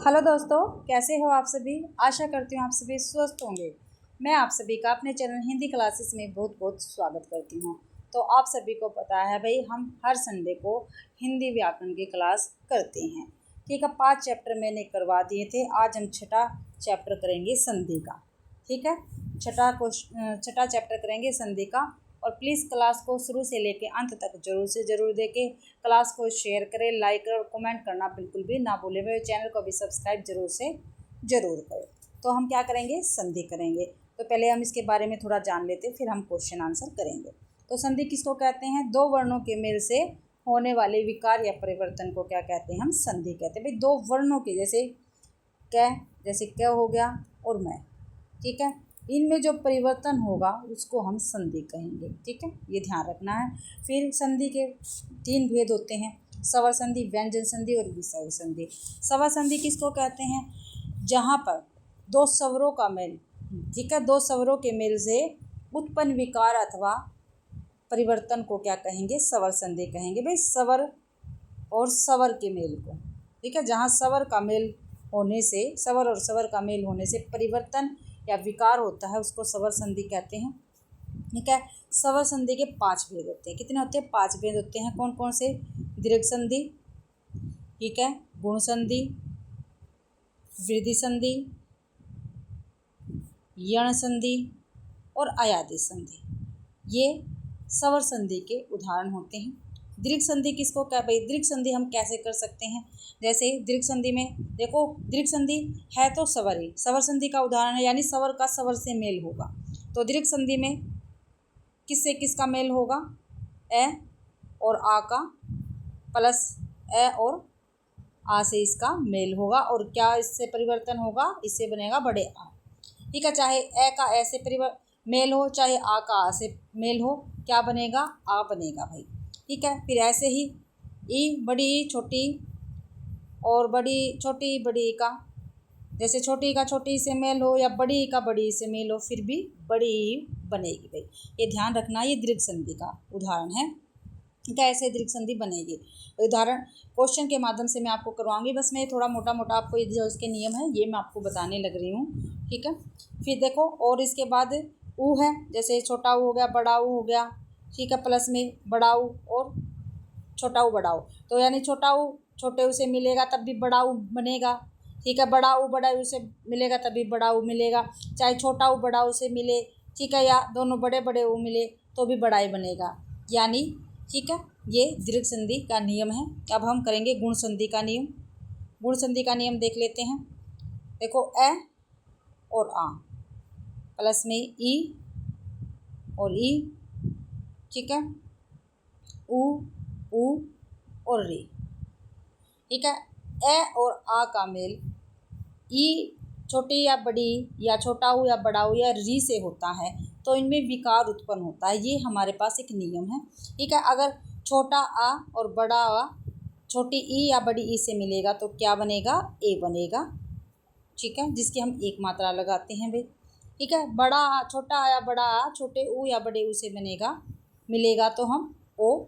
Hello दोस्तों, कैसे हो आप सभी। आशा करती हूँ आप सभी स्वस्थ होंगे। मैं आप सभी का अपने चैनल हिंदी क्लासेस में बहुत बहुत स्वागत करती हूँ। तो आप सभी को पता है भाई, हम हर संडे को हिंदी व्याकरण की क्लास करते हैं। ठीक है, 5 चैप्टर मैंने करवा दिए थे। आज हम छठा चैप्टर करेंगे संधि का। ठीक है, छठा चैप्टर करेंगे संधि का। और प्लीज़ क्लास को शुरू से लेके अंत तक जरूर से ज़रूर देखें। क्लास को शेयर करें, लाइक और कमेंट करना बिल्कुल भी ना भूलें। मेरे चैनल को भी सब्सक्राइब जरूर से ज़रूर करें। तो हम क्या करेंगे, संधि करेंगे। तो पहले हम इसके बारे में थोड़ा जान लेते, फिर हम क्वेश्चन आंसर करेंगे। तो संधि किसको कहते हैं? दो वर्णों के मेल से होने वाले विकार या परिवर्तन को क्या कहते हैं? हम संधि कहते हैं। भाई दो वर्णों के, जैसे क हो गया और मैं, ठीक है, इनमें जो परिवर्तन होगा उसको हम संधि कहेंगे। ठीक है, ये ध्यान रखना है। फिर संधि के 3 भेद होते हैं: स्वर संधि, व्यंजन संधि और विसर्ग संधि। स्वर संधि किसको कहते हैं? जहाँ पर दो स्वरों का मेल, ठीक है, दो स्वरों के मेल से उत्पन्न विकार अथवा परिवर्तन को क्या कहेंगे? स्वर संधि कहेंगे। भाई स्वर और स्वर के मेल को, ठीक है, जहाँ स्वर का मेल होने से, स्वर और स्वर का मेल होने से परिवर्तन या विकार होता है, उसको स्वर संधि कहते हैं। ठीक है, स्वर संधि के 5 भेद होते हैं। कितने होते हैं? 5 भेद होते हैं। कौन कौन से? दीर्घ संधि, ठीक है, गुण संधि, वृद्धि संधि, यण संधि और अयादि संधि। ये स्वर संधि के उदाहरण होते हैं। दीर्घ संधि किसको क्या? भाई दीर्घ संधि हम कैसे कर सकते हैं? जैसे दीर्घ संधि में देखो, दीर्घ संधि है तो स्वर ही स्वर संधि का उदाहरण है, यानी स्वर का स्वर से मेल होगा। तो दीर्घ संधि में किससे किसका मेल होगा? ए और आ का, प्लस ए और आ से इसका मेल होगा। और क्या इससे परिवर्तन होगा? इससे बनेगा बड़े आ। ठीक है, चाहे ए का ए से मेल हो, चाहे आ का आ से मेल हो, क्या बनेगा? आ बनेगा भाई। ठीक है, फिर ऐसे ही ई, बड़ी ई छोटी और बड़ी छोटी बड़ी ई का, जैसे छोटी ई का छोटी ई से मेल हो या बड़ी ई का बड़ी ई से मेल हो, फिर भी बड़ी ई बनेगी भाई। ये ध्यान रखना, ये दीर्घ संधि का उदाहरण है। कैसे दीर्घ संधि बनेगी? उदाहरण क्वेश्चन के माध्यम से मैं आपको करवाऊंगी। बस मैं थोड़ा मोटा मोटा आपको ये जो इसके नियम है ये मैं आपको बताने लग रही हूँ। ठीक है, फिर देखो, और इसके बाद ऊ है, जैसे छोटा ऊ हो गया, बड़ा ऊ हो गया, ठीक है, प्लस में बड़ा ऊ और छोटा ऊ बड़ा ऊ। तो यानी छोटा ऊ छोटे ऊ से मिलेगा तब भी बड़ा ऊ बनेगा। ठीक है, बड़ा ऊ बड़ा ऊ से मिलेगा तभी बड़ा ऊ मिलेगा। चाहे छोटा ऊ बड़ा ऊ से मिले, ठीक है, या दोनों बड़े बड़े ऊ मिले तो भी बड़ा ही बनेगा, यानी। ठीक है, ये दीर्घ संधि का नियम है। अब हम करेंगे गुण संधि का नियम। गुण संधि का नियम देख लेते हैं। देखो, ए और आ, प्लस में ई और ई, ठीक है, ऊ और री। ठीक है, ए और आ का मेल ई छोटी या बड़ी या छोटा ऊ या बड़ा ऊ या री से होता है तो इनमें विकार उत्पन्न होता है। ये हमारे पास एक नियम है। ठीक है, अगर छोटा आ और बड़ा आ छोटी ई या बड़ी ई से मिलेगा तो क्या बनेगा? ए बनेगा। ठीक है, जिसकी हम एक मात्रा लगाते हैं भाई। ठीक है, बड़ा आ, छोटा आ या बड़ा आ छोटे ऊ या बड़े ऊ से मिलेगा तो हम ओ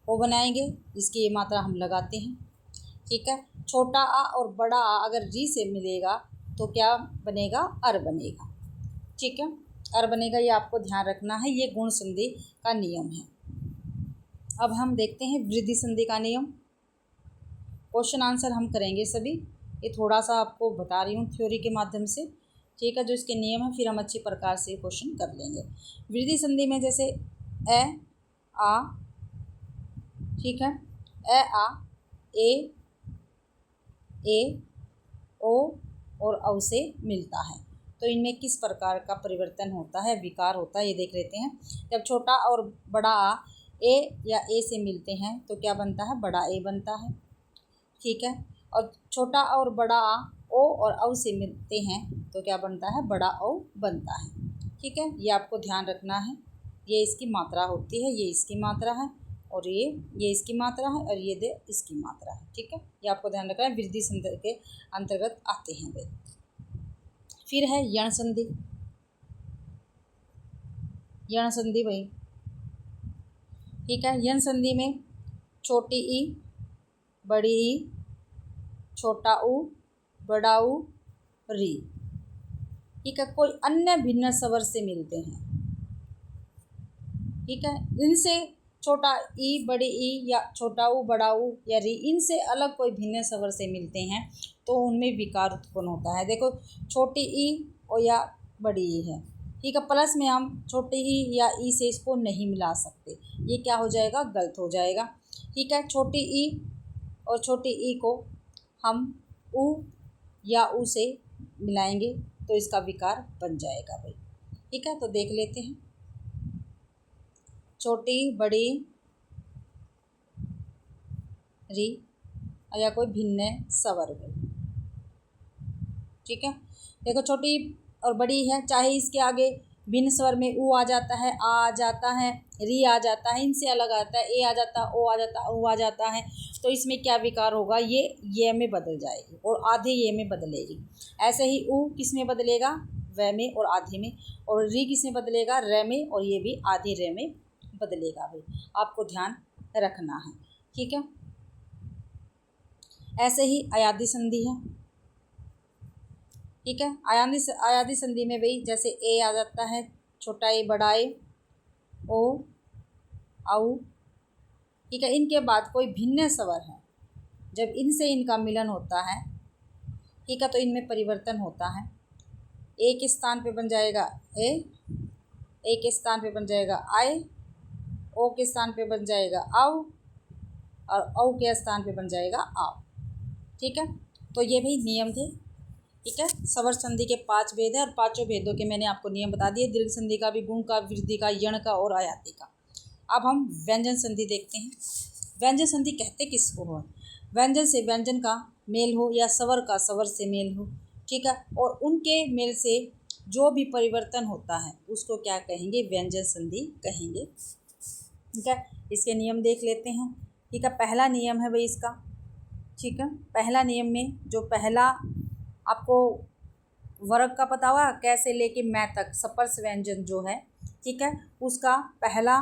बनाएंगे, जिसकी ये मात्रा हम लगाते हैं। ठीक है, छोटा आ और बड़ा आ अगर री से मिलेगा तो क्या बनेगा? अर बनेगा। ठीक है, अर बनेगा, ये आपको ध्यान रखना है। ये गुण संधि का नियम है। अब हम देखते हैं वृद्धि संधि का नियम। क्वेश्चन आंसर हम करेंगे सभी। ये थोड़ा सा आपको बता रही हूँ थ्योरी के माध्यम से। ठीक है, जो इसके नियम है फिर हम अच्छी प्रकार से क्वेश्चन कर लेंगे। वृद्धि संधि में जैसे ए आ, ठीक है, ए आ, ए ओ और औ से मिलता है तो इनमें किस प्रकार का परिवर्तन होता है, विकार होता है, ये देख लेते हैं। जब छोटा और बड़ा आ ए या ए से मिलते हैं तो क्या बनता है? बड़ा ए बनता है। ठीक है, और छोटा और बड़ा आ ओ और औ से मिलते हैं तो क्या बनता है? बड़ा ओ बनता है। ठीक है, ये आपको ध्यान रखना है। ये इसकी मात्रा होती है, ये इसकी मात्रा है, और ये इसकी मात्रा है, और ये इसकी मात्रा है। ठीक है, ये आपको ध्यान रखना है। वृद्धि संधि के अंतर्गत आते हैं वे। फिर है यण संधि। यण संधि भाई, ठीक है, यण संधि में छोटी ई, बड़ी ई, छोटा ऊ, बड़ा ऊ, री। ठीक है, कोई अन्य भिन्न स्वर से मिलते हैं। ठीक है, इनसे छोटा ई, बड़ी ई या छोटा ऊ, बड़ा ऊ या री, इनसे अलग कोई भिन्न स्वर से मिलते हैं तो उनमें विकार उत्पन्न होता है। देखो छोटी ई और या बड़ी ई है, ठीक है, प्लस में हम छोटी ई या ई से इसको नहीं मिला सकते, ये क्या हो जाएगा, गलत हो जाएगा। ठीक है, छोटी ई और छोटी ई को हम ऊ या ऊ से मिलाएंगे तो इसका विकार बन जाएगा भाई। ठीक है, तो देख लेते हैं, छोटी, बड़ी, री या कोई भिन्न स्वर भाई। ठीक है, देखो छोटी और बड़ी है, चाहे इसके आगे भिन्न स्वर में ऊ आ जाता है, आ जाता है, री आ जाता है, इनसे अलग आता है, ए आ जाता, ओ आ जाता, ऊ आ जाता है, तो इसमें क्या विकार होगा, ये में बदल जाएगी और आधे ये में बदलेगी। ऐसे ही ऊ किस में बदलेगा, व में और आधे में, और री किस में बदलेगा, र में, और ये भी आधे र में बदलेगा भाई, आपको ध्यान रखना है। ठीक है, ऐसे ही अयादी संधि है। ठीक है, अयादी संधि में भाई जैसे ए आ जाता है, छोटा ए, बड़ा ए, ओ, औ। ठीक है, इनके बाद कोई भिन्न स्वर है, जब इनसे इनका मिलन होता है, ठीक है, तो इनमें परिवर्तन होता है। ए के स्थान पे बन जाएगा ए के स्थान पे बन जाएगा आए, ओ के स्थान पे बन जाएगा औ, और औ के स्थान पे बन जाएगा आओ। ठीक है, तो ये भी नियम थे। ठीक है, स्वर संधि के 5 भेद है और पांचों भेदों के मैंने आपको नियम बता दिए, दीर्घ संधि का भी, गुण का, वृद्धि का, यण का और आयाति का। अब हम व्यंजन संधि देखते हैं। व्यंजन संधि कहते किसको हो, व्यंजन से व्यंजन का मेल हो या स्वर का स्वर से मेल हो। ठीक है, और उनके मेल से जो भी परिवर्तन होता है उसको क्या कहेंगे, व्यंजन संधि कहेंगे। ठीक है, इसके नियम देख लेते हैं। ठीक है, पहला नियम है भाई इसका। ठीक है, पहला नियम में जो पहला आपको वर्ग का पता हुआ, कैसे लेके मैं तक स्पर्श व्यंजन जो है, ठीक है, उसका पहला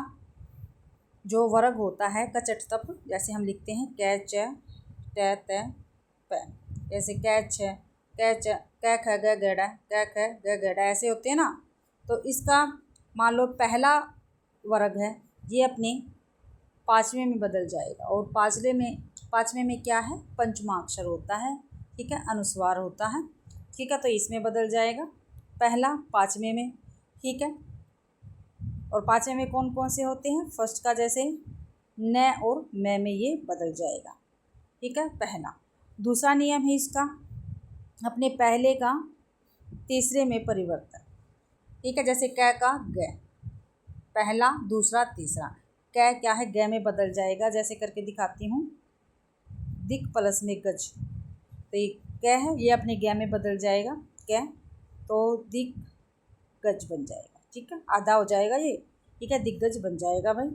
जो वर्ग होता है कचट तप, जैसे हम लिखते हैं कै च ट त प, जैसे कै छ कै च कै ख ग गड़ा, कै ख ग गड़ा, ऐसे होते हैं ना। तो इसका मान लो पहला वर्ग है, ये अपने पाँचवें में बदल जाएगा, और पाँचवें में क्या है, पंचमा अक्षर होता है। ठीक है, अनुस्वार होता है। ठीक है, तो इसमें बदल जाएगा पहला पाँचवें में। ठीक है, और पाँचवें में कौन कौन से होते हैं, फर्स्ट का जैसे न और मैं में ये बदल जाएगा। ठीक है, पहला। दूसरा नियम है इसका, अपने पहले का तीसरे में परिवर्तन। ठीक है, जैसे कै का ग, पहला, दूसरा, तीसरा। कै क्या है, ग में बदल जाएगा, जैसे करके दिखाती हूँ, दिक प्लस में गज, तो ये कै है, ये अपने ग में बदल जाएगा कै, तो दिक गज बन जाएगा। ठीक है, आधा हो जाएगा ये। ठीक है, दिग्गज बन जाएगा भाई।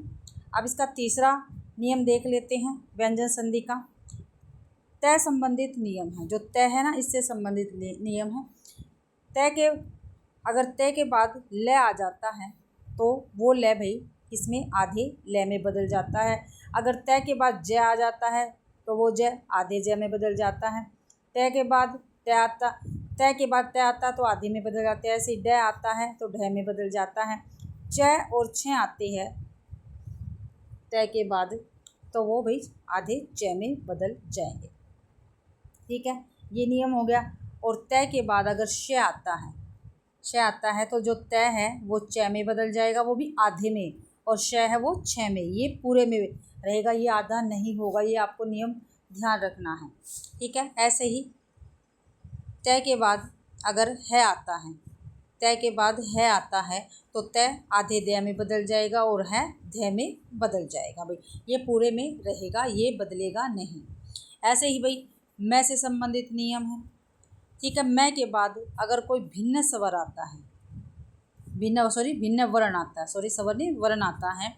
अब इसका तीसरा नियम देख लेते हैं व्यंजन संधि का। तय संबंधित नियम है, जो तय है ना, इससे संबंधित नियम है। तय के, अगर तय के बाद ल आ जाता है तो वो ल भाई इसमें आधे ल में बदल जाता है। अगर तय के बाद ज आ जाता है तो वो ज आधे ज में बदल जाता है। तय के बाद तय आता तो आधे में बदल जाता है। ऐसे ड आता है तो ढ में बदल जाता है। च और छ आते हैं तय के बाद तो वो भाई आधे च में बदल जाएंगे। ठीक है, ये नियम हो गया। और तय के बाद अगर श आता है तो जो तय है वो च में बदल जाएगा, वो भी आधे में, और श है वो छ में, ये पूरे में रहेगा, ये आधा नहीं होगा। ये आपको नियम ध्यान रखना है। ठीक है, ऐसे ही तय के बाद अगर है आता है, तय के बाद है आता है तो तय आधे द में बदल जाएगा और है ध में बदल जाएगा भाई, ये पूरे में रहेगा, ये बदलेगा नहीं। ऐसे ही भाई मैं से संबंधित नियम है। ठीक है, मैं के बाद अगर कोई भिन्न स्वर आता है, भिन्न वर्ण आता है, स्वर नहीं वर्ण आता है,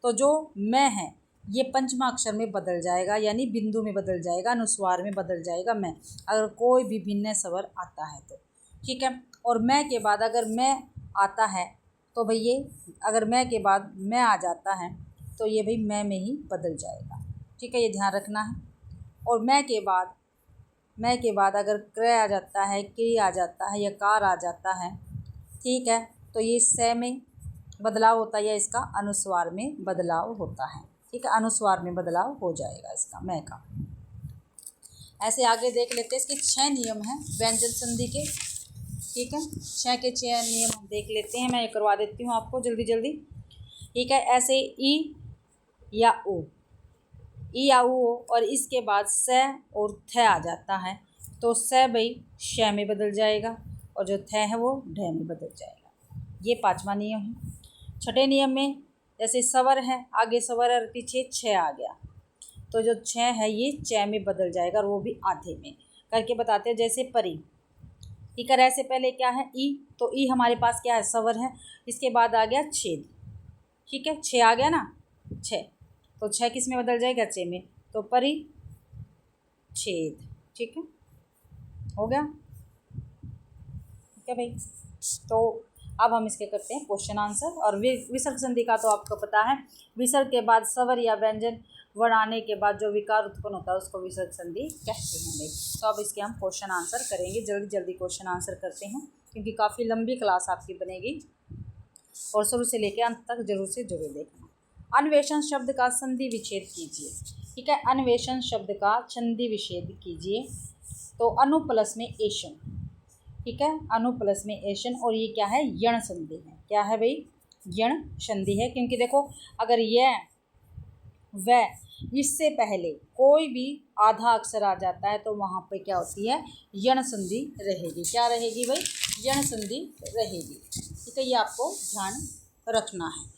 तो जो मैं है ये पंचमा अक्षर में बदल जाएगा, यानी बिंदु में बदल जाएगा, अनुस्वार में बदल जाएगा मैं, अगर कोई भी भिन्न स्वर आता है तो। ठीक है, और मैं के बाद अगर मैं आता है तो भाई ये, अगर मैं के बाद मैं आ जाता है तो ये भाई मैं में ही बदल जाएगा। ठीक है, ये ध्यान रखना है। और मैं के बाद मैं के बाद अगर क्रय आ जाता है, की आ जाता है या कार आ जाता है, ठीक है, तो ये से में बदलाव होता है या इसका अनुस्वार में बदलाव होता है। ठीक है, अनुस्वार में बदलाव हो जाएगा इसका मैं का। ऐसे आगे देख लेते हैं, इसके 6 नियम हैं व्यंजन संधि के। ठीक है, 6 के 6 नियम हम देख लेते हैं, मैं ये करवा देती हूँ आपको जल्दी जल्दी। ठीक है, ऐसे ई या ऊ, ई या ऊ और इसके बाद स और थ आ जाता है तो स भाई श में बदल जाएगा और जो थ है वो ढ में बदल जाएगा। ये 5वां नियम है। 6ठे नियम में जैसे सवर है, आगे सवर और पीछे छ आ गया तो जो छ है ये च में बदल जाएगा और वो भी आधे में करके बताते हैं। जैसे परी, ठीक है, ऐसे पहले क्या है ई, तो ई हमारे पास क्या है सवर है, इसके बाद आ गया छेद। ठीक है, छ आ गया ना, छ, तो छ किस में बदल जाएगा च में, तो परी छेद। ठीक है, हो गया। ठीक है भाई, तो अब हम इसके करते हैं क्वेश्चन आंसर। और विसर्ग संधि का तो आपको पता है, विसर्ग के बाद सवर या व्यंजन वर्ण आने के बाद जो विकार उत्पन्न होता है उसको विसर्ग संधि कहते हैं भाई। तो अब इसके हम क्वेश्चन आंसर करेंगे, जल्दी जल्दी क्वेश्चन आंसर करते हैं क्योंकि काफ़ी लंबी क्लास आपकी बनेगी और शुरू से लेकर अंत तक जरूर से जरूर देखना। अन्वेषण शब्द का संधि विच्छेद कीजिए। ठीक है, अन्वेषण शब्द का संधि विच्छेद कीजिए। तो अनु प्लस में एशन, ठीक है, अनु प्लस में एशन, और ये क्या है यण संधि है। क्या है भाई, यण संधि है, क्योंकि देखो अगर यह व इससे पहले कोई भी आधा अक्षर आ जाता है तो वहाँ पे क्या होती है यण संधि रहेगी। क्या रहेगी भाई, यण संधि रहेगी। ठीक है, ये आपको ध्यान रखना है।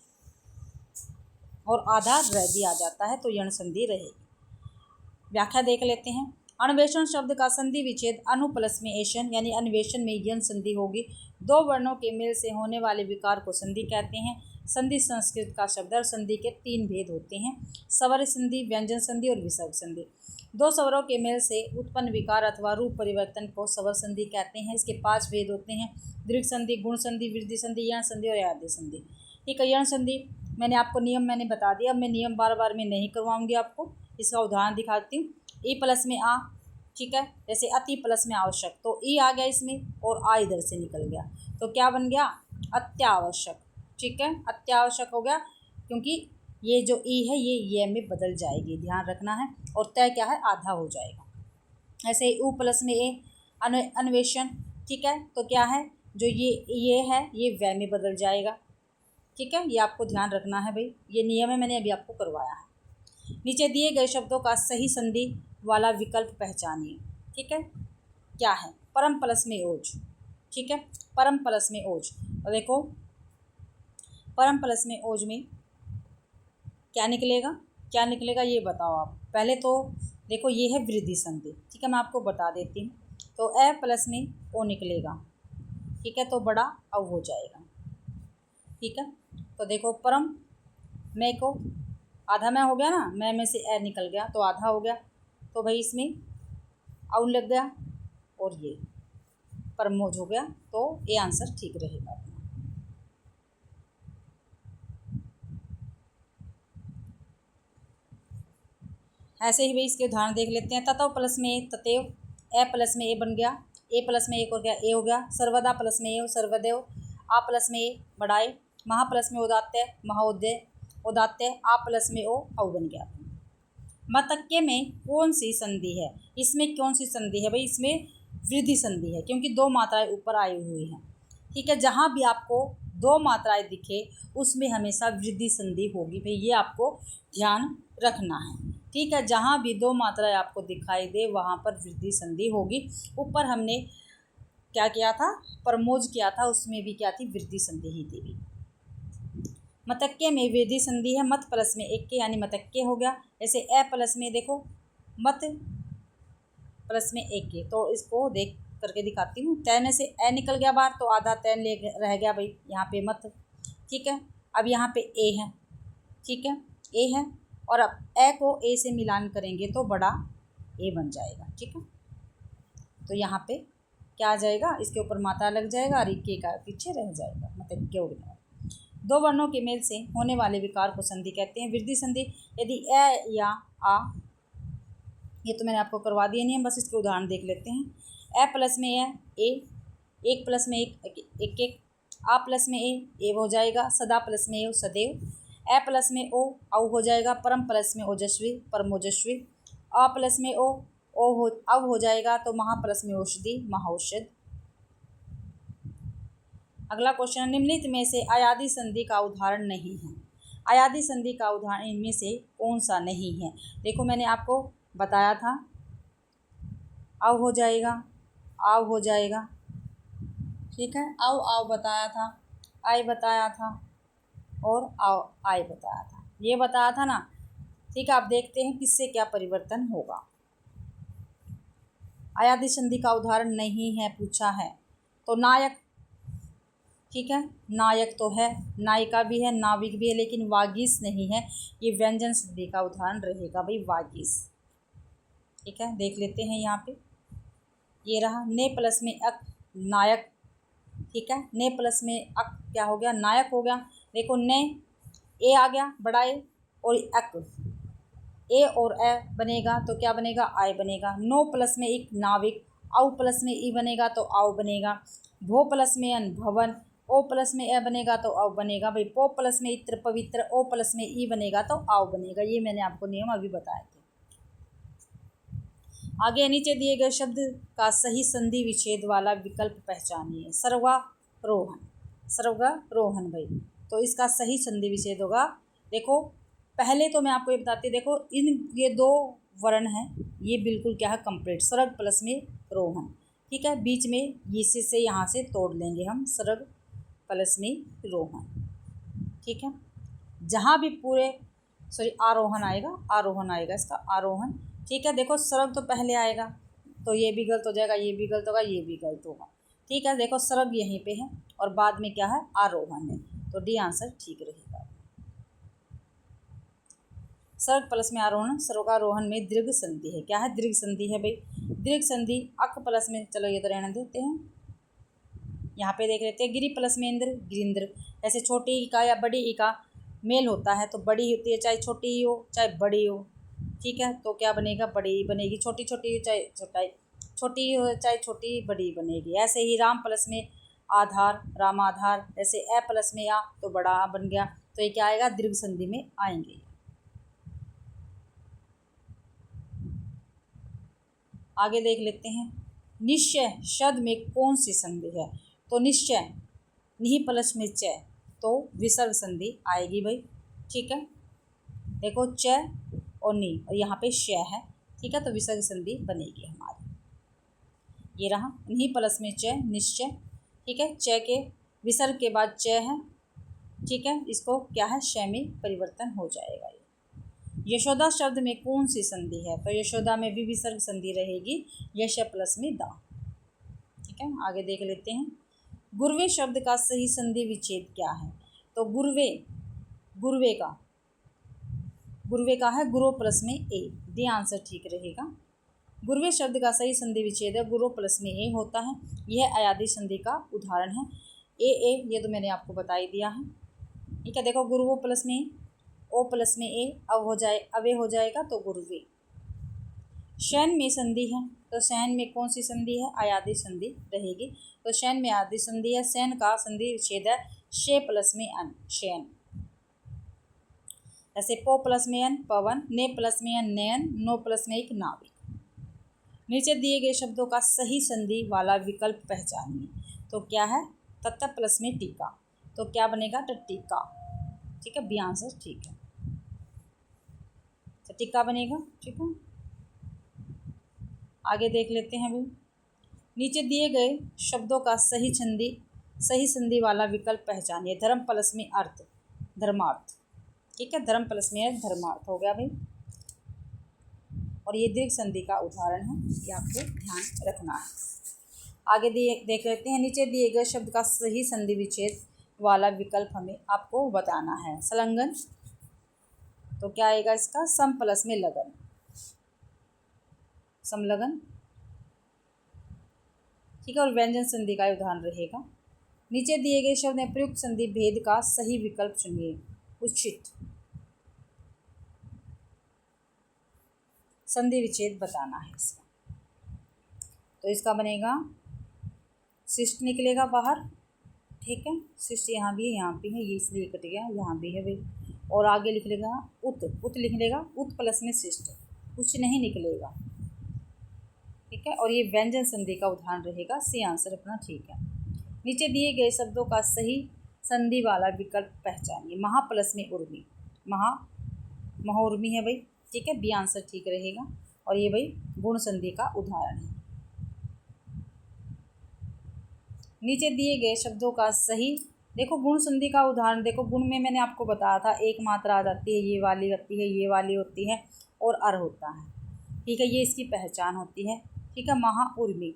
और आधा र भी आ जाता है तो यण संधि रहेगी। व्याख्या देख लेते हैं। अन्वेषण शब्द का संधि विच्छेद अनु प्लस में एशन यानी अन्वेषण में यण संधि होगी। दो वर्णों के मेल से होने वाले विकार को संधि कहते हैं। संधि संस्कृत का शब्द है और संधि के 3 भेद होते हैं, स्वर संधि, व्यंजन संधि और विसर्ग संधि। दो स्वरों के मेल से उत्पन्न विकार अथवा रूप परिवर्तन को स्वर संधि कहते हैं। इसके 5 भेद होते हैं, दीर्घ संधि, गुण संधि, वृद्धि संधि, यण संधि और आद्य संधि। ठीक है, यण संधि मैंने आपको नियम बता दिया, अब मैं नियम बार बार मैं नहीं करवाऊंगी आपको, इसका उदाहरण दिखाती हूँ। ई प्लस में आ, ठीक है, जैसे अति प्लस में आवश्यक, तो ई आ गया इसमें और आ इधर से निकल गया तो क्या बन गया अत्यावश्यक। ठीक है, अत्यावश्यक हो गया क्योंकि ये जो ई है ये में बदल जाएगी, ध्यान रखना है। और तय क्या है आधा हो जाएगा। ऐसे ऊ प्लस में ए अन्वेषण, ठीक है, तो क्या है जो ये है ये वै में बदल जाएगा। ठीक है, ये आपको ध्यान रखना है भाई, ये नियम है मैंने अभी आपको करवाया है। नीचे दिए गए शब्दों का सही संधि वाला विकल्प पहचानिए। ठीक है, क्या है परम प्लस में ओज। ठीक है, परम प्लस में ओज, और देखो परम प्लस में ओज में क्या निकलेगा, क्या निकलेगा ये बताओ आप। पहले तो देखो ये है वृद्धि संधि, ठीक है, मैं आपको बता देती हूँ। तो ए प्लस में ओ निकलेगा, ठीक है, तो बड़ा अव हो जाएगा। ठीक है, तो देखो परम मैं को आधा मैं हो गया ना, मैं में से ए निकल गया तो आधा हो गया, तो भाई इसमें अव लग गया और ये परमोज हो गया, तो ये आंसर ठीक रहेगा अपना। ऐसे ही भाई इसके उदाहरण देख लेते हैं। ततव प्लस में ए ततेव, ए प्लस में ए बन गया, ए प्लस में एक हो गया ए हो गया। सर्वदा प्लस में ए सर्वदेव, आ प्लस में ए बढ़ाए, महा प्लस में उदात्य महोदय, उदात्य आ प्लस में ओ अव बन गया। मतक्के में कौन सी संधि है, इसमें कौन सी संधि है भाई, इसमें वृद्धि संधि है क्योंकि 2 मात्राएं ऊपर आई हुई हैं। ठीक है, जहाँ भी आपको 2 मात्राएं दिखे उसमें हमेशा वृद्धि संधि होगी भाई, ये आपको ध्यान रखना है। ठीक है, जहाँ भी 2 मात्राएं आपको दिखाई दे वहाँ पर वृद्धि संधि होगी। ऊपर हमने क्या किया था, परमोज किया था, उसमें भी क्या थी वृद्धि संधि ही थी। मतक्के में वृद्धि संधि है, मत प्लस में एक के यानी मतक्के हो गया। जैसे ए प्लस में देखो मत प्लस में एक के, तो इसको देख करके दिखाती हूँ। तय में से ए निकल गया बाहर तो आधा तय ले रह गया भाई यहाँ पे मत। ठीक है, अब यहाँ पे ए है, ठीक है ए है, और अब ए को ए से मिलान करेंगे तो बड़ा ए बन जाएगा। ठीक है, तो यहाँ पे क्या आ जाएगा, इसके ऊपर मात्रा लग जाएगा और के का पीछे रह जाएगा, मतलब क्या हो गया। 2 वर्णों के मेल से होने वाले विकार को संधि कहते हैं। वृद्धि संधि यदि ए या आ ये तो मैंने आपको करवा दिया नहीं, हम बस इसके उदाहरण देख लेते हैं। ए प्लस में ए, एक प्लस में एक एक, आ प्लस में ए हो जाएगा, सदा प्लस में ए सदैव, ए प्लस में ओ हो जाएगा, परम प्लस में ओजस्वी परमोजस्वी, अ प्लस में ओ हो जाएगा तो महा प्लस में औषधि महाऔषध। अगला क्वेश्चन, निम्नलिखित में से अयादी संधि का उदाहरण नहीं है। अयादी संधि का उदाहरण इनमें से कौन सा नहीं है? देखो मैंने आपको बताया था, आव हो जाएगा, आव हो जाएगा, ठीक है, आव बताया था, आई बताया था और आव आई बताया था, ये बताया था ना, ठीक है। आप देखते हैं किससे क्या परिवर्तन होगा। अयादी संधि का उदाहरण नहीं है पूछा है तो नायक, ठीक है, नायक तो है, नायिका भी है, नाविक भी है, लेकिन वागीश नहीं है, ये व्यंजन संधि का उदाहरण रहेगा भाई, वागीश, ठीक है। देख लेते हैं यहाँ पे, ये रहा, ने प्लस में अक नायक, ठीक है, ने प्लस में अक क्या हो गया, नायक हो गया। देखो ने ए आ गया बड़ा ए, और अक ए और ए बनेगा तो क्या बनेगा, आय बनेगा। नो प्लस में एक नाविक, औ प्लस में ई बनेगा तो आव बनेगा। भो प्लस में अन भवन, ओ प्लस में ए बनेगा तो आव बनेगा भाई। पो प्लस में इत्र पवित्र, ओ प्लस में ई बनेगा तो आव बनेगा। ये मैंने आपको नियम अभी बताए थे। आगे नीचे दिए गए शब्द का सही संधि विच्छेद वाला विकल्प पहचानिए। सर्वारोहण, सर्वारोहण भाई, तो इसका सही संधि विच्छेद होगा। देखो पहले तो मैं आपको ये बताती, देखो इन ये दो वर्ण हैं, ये बिल्कुल क्या है, कंप्लीट, सर्ग प्लस में रोहन, ठीक है। बीच में ये से यहाँ से तोड़ लेंगे हम, सर्ग प्लस में रोहन, ठीक है। जहाँ भी पूरे आरोहण आएगा, आरोहण आएगा इसका, आरोहण, ठीक है। देखो सर्ग तो पहले आएगा तो ये भी गलत हो जाएगा, ये भी गलत होगा, ये भी गलत होगा, ठीक है। देखो सर्ग यहीं पे है और बाद में क्या है, आरोहण है, तो डी आंसर ठीक रहेगा। सर्ग प्लस में आरोहण, सर्गारोहण में दीर्घ संधि है। क्या है, दीर्घ संधि है भाई। दीर्घ संधि अक प्लस में, चलो ये तो रहने देते हैं, यहाँ पे देख लेते हैं, गिरी प्लस में इंद्र, गिरिंद्र। ऐसे छोटी ई का या बड़ी ई का मेल होता है तो बड़ी होती है, चाहे छोटी ही हो चाहे बड़ी हो, ठीक है, तो क्या बनेगा, बड़ी बनेगी। छोटी छोटी चाहे छोटी हो चाहे छोटी बड़ी बनेगी। ऐसे ही राम प्लस में आधार, रामाधार, ऐसे ए प्लस में आ तो बड़ा आ बन गया, तो ये क्या आएगा, दीर्घ संधि में आएंगे। आगे देख लेते हैं, निश्चय शब्द में कौन सी संधि है? तो निश्चय, निहि प्लस में च, तो विसर्ग संधि आएगी भाई, ठीक है। देखो च और नी और यहाँ पे श है, ठीक है, तो विसर्ग संधि बनेगी हमारी। ये रहा, निहि प्लस में च, निश्चय, ठीक है, च के विसर्ग के बाद च है, ठीक है, इसको क्या है, श में परिवर्तन हो जाएगा। यशोदा शब्द में कौन सी संधि है? तो यशोदा में भी विसर्ग संधि रहेगी, यश प्लस में दा, ठीक है। आगे देख लेते हैं, गुरवे शब्द का सही संधि विच्छेद क्या है? तो गुरवे, गुरवे का है गुरु प्लस में ए, डी आंसर ठीक रहेगा। गुरवे शब्द का सही संधि विच्छेद है गुरु प्लस में ए होता है, यह अयादी संधि का उदाहरण है। ए ये तो मैंने आपको बता ही दिया है, ठीक है। देखो गुरुओं प्लस में ओ प्लस में ए, अवे हो जाएगा तो गुरुवे। शैन में संधि है, तो शैन में कौन सी संधि है? अयादी संधि रहेगी, तो शैन में आदि संधि है। शैन का संधि विच्छेद है शे प्लस में अन, शैन। ऐसे पो प्लस में अन पवन, ने प्लस में अन नयन, नो प्लस में एक नाविक। नीचे दिए गए शब्दों का सही संधि वाला विकल्प पहचानिए। तो क्या है, तत्त प्लस में टीका, तो क्या बनेगा, टीका, ठीक है, बी आंसर ठीक है, तो टीका बनेगा, ठीक है। आगे देख लेते हैं भाई, नीचे दिए गए शब्दों का सही संधि वाला विकल्प पहचानिए। धर्म प्लस में अर्थ, धर्मार्थ, ठीक है, धर्म प्लस में अर्थ, धर्मार्थ हो गया भाई, और ये दीर्घ संधि का उदाहरण है, ये आपको ध्यान रखना है। आगे देख लेते हैं, नीचे दिए गए शब्द का सही संधि विच्छेद वाला विकल्प हमें आपको बताना है। संलग्न, तो क्या आएगा इसका, सम प्लस में लगन, समलगन, ठीक है, और व्यंजन संधि का उदाहरण रहेगा। नीचे दिए गए शब्द में प्रयुक्त संधि भेद का सही विकल्प चुनिए। उचित, संधि विच्छेद बताना है इसका। तो इसका बनेगा शिष्ट निकलेगा बाहर, ठीक है, शिष्ट यहाँ भी है, यहाँ भी है, ये इसलिए कट गया, यहाँ भी है भाई। और आगे लिख लेगा उत, उत लिख लेगा, उत प्लस में शिष्ट, कुछ नहीं निकलेगा, ठीक है। और ये व्यंजन संधि का उदाहरण रहेगा, सी आंसर अपना ठीक है। नीचे दिए गए शब्दों का सही संधि वाला विकल्प पहचानिए। महा प्लस में उर्मी, महौर्मी है भाई, ठीक है, बी आंसर ठीक रहेगा। और ये भाई गुण संधि का उदाहरण है। नीचे दिए गए शब्दों का सही, देखो गुण संधि का उदाहरण देखो, गुण में मैंने आपको बताया था एक मात्रा आ जाती है, ये वाली लगती है, ये वाली होती है और अर होता है, ठीक है, ये इसकी पहचान होती है, ठीक है। महा उर्मी,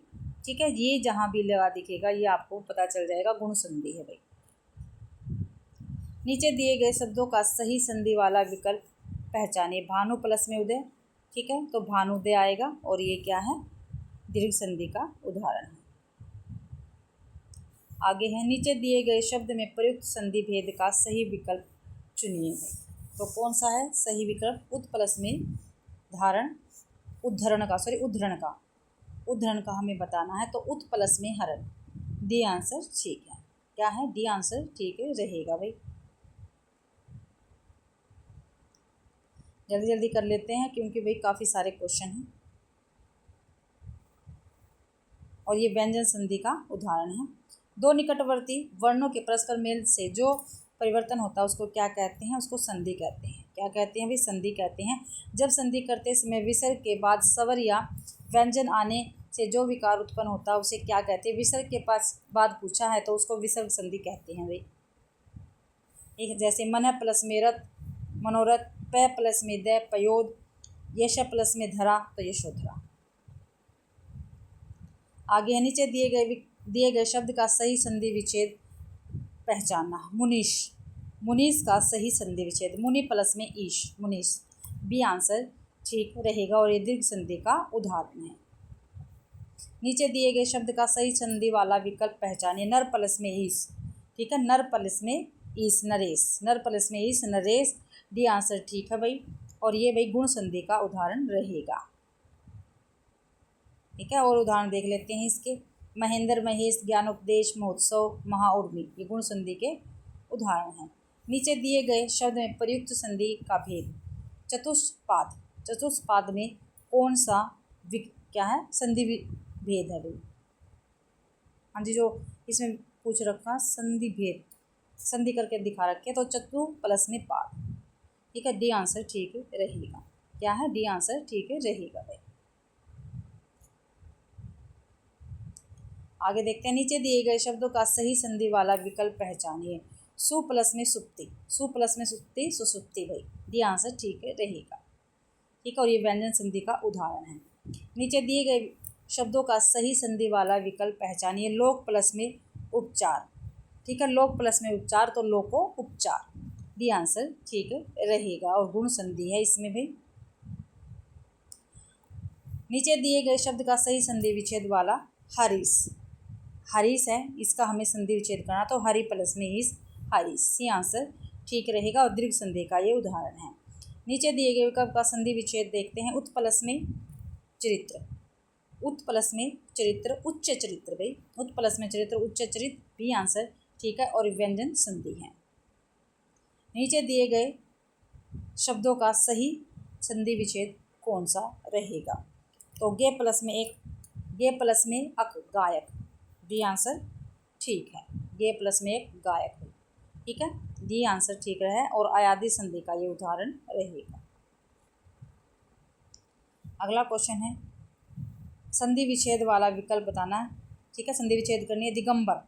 ठीक है, ये जहाँ भी लगा दिखेगा ये आपको पता चल जाएगा गुण संधि है भाई। नीचे दिए गए शब्दों का सही संधि वाला विकल्प पहचानिए। भानु प्लस में उदय, ठीक है, तो भानुदय आएगा और ये क्या है, दीर्घ संधि का उदाहरण है। आगे है, नीचे दिए गए शब्द में प्रयुक्त संधि भेद का सही विकल्प चुनिए। तो कौन सा है सही विकल्प, उत प्लस में धारण, उद्धरण का हमें बताना है। तो उत प्लस में हरण, डी आंसर ठीक है, क्या है, डी आंसर ठीक है रहेगा भाई। जल्दी जल्दी कर लेते हैं क्योंकि भाई काफ़ी सारे क्वेश्चन हैं। और ये व्यंजन संधि का उदाहरण है। दो निकटवर्ती वर्णों के परस्पर मेल से जो परिवर्तन होता है उसको क्या कहते हैं, उसको संधि कहते हैं। क्या कहते हैं भाई, संधि कहते हैं। जब संधि करते समय विसर्ग के बाद स्वर या व्यंजन आने से जो विकार उत्पन्न होता है उसे क्या कहते हैं। विसर्ग के पास बाद पूछा है तो उसको विसर्ग संधि कहते हैं भाई। एक जैसे मन प्लस में रथ, मनोरथ, प प्लस में द, पयोद, यश प्लस में धरा, तो यशोधरा। आगे है, नीचे दिए गए शब्द का सही संधि विच्छेद पहचानना। मुनीश, मुनीश का सही संधि विच्छेद, मुनि प्लस में ईश, मुनीश, बी आंसर ठीक रहेगा और ये दीर्घ संधि का उदाहरण है। नीचे दिए गए शब्द का सही संधि वाला विकल्प पहचानिए। नर प्लस में ईस, ठीक है, नर प्लस में ईस, नरेश, नर प्लस में ईस, नरेश, डी आंसर ठीक है भाई। और ये भाई गुण संधि का उदाहरण रहेगा, ठीक है। और उदाहरण देख लेते हैं इसके। महेंद्र, महेश, ज्ञानोपदेश, महोत्सव, महाउर्मी, ये गुण संधि के उदाहरण हैं। नीचे दिए गए शब्द में प्रयुक्त संधि का भेद। चतुष्पाद, चतुष्पाद में कौन सा क्या है संधि भेद है भाई। हाँ जी, जो इसमें पूछ रखा संधि भेद, संधि करके दिखा रखे, तो चतु प्लस में पाद, ठीक है, डी आंसर ठीक रहेगा। क्या है, डी आंसर ठीक रहेगा भाई। आगे देखते हैं, नीचे दिए गए शब्दों का सही संधि वाला विकल्प पहचानिए। सु प्लस में सुप्ति, सु प्लस में सुप्ति, सुसुप्ति भाई, डी आंसर ठीक रहेगा, ठीक है। और ये व्यंजन संधि का उदाहरण है। नीचे दिए गए शब्दों का सही संधि वाला विकल्प पहचानिए। लोक प्लस में उपचार, ठीक है, लोक प्लस में उपचार, तो लोको उपचार, डी आंसर ठीक रहेगा और गुण संधि है इसमें भाई। नीचे दिए गए शब्द का सही संधि विच्छेद वाला। हरीश, हरीश है, इसका हमें संधि विच्छेद करना, तो हरि प्लस में इस, हरीश, सी आंसर ठीक रहेगा और दीर्घ संधि का ये उदाहरण है। नीचे दिए गए विकल्प का संधि विच्छेद देखते हैं। उत प्लस में चरित्र, उत प्लस में चरित्र, उच्च चरित्र भाई, उत प्लस में चरित्र, उच्च चरित्र, बी आंसर ठीक है और व्यंजन संधि है। नीचे दिए गए शब्दों का सही संधि विच्छेद कौन सा रहेगा। तो गे प्लस में एक, गे प्लस में अक, गायक, डी आंसर ठीक है, गे प्लस में एक गायक है, ठीक है, डी आंसर ठीक रहा है और अयादि संधि का ये उदाहरण रहेगा। अगला क्वेश्चन है, संधि विच्छेद वाला विकल्प बताना है, ठीक है, संधि विच्छेद करनी है। दिगंबर,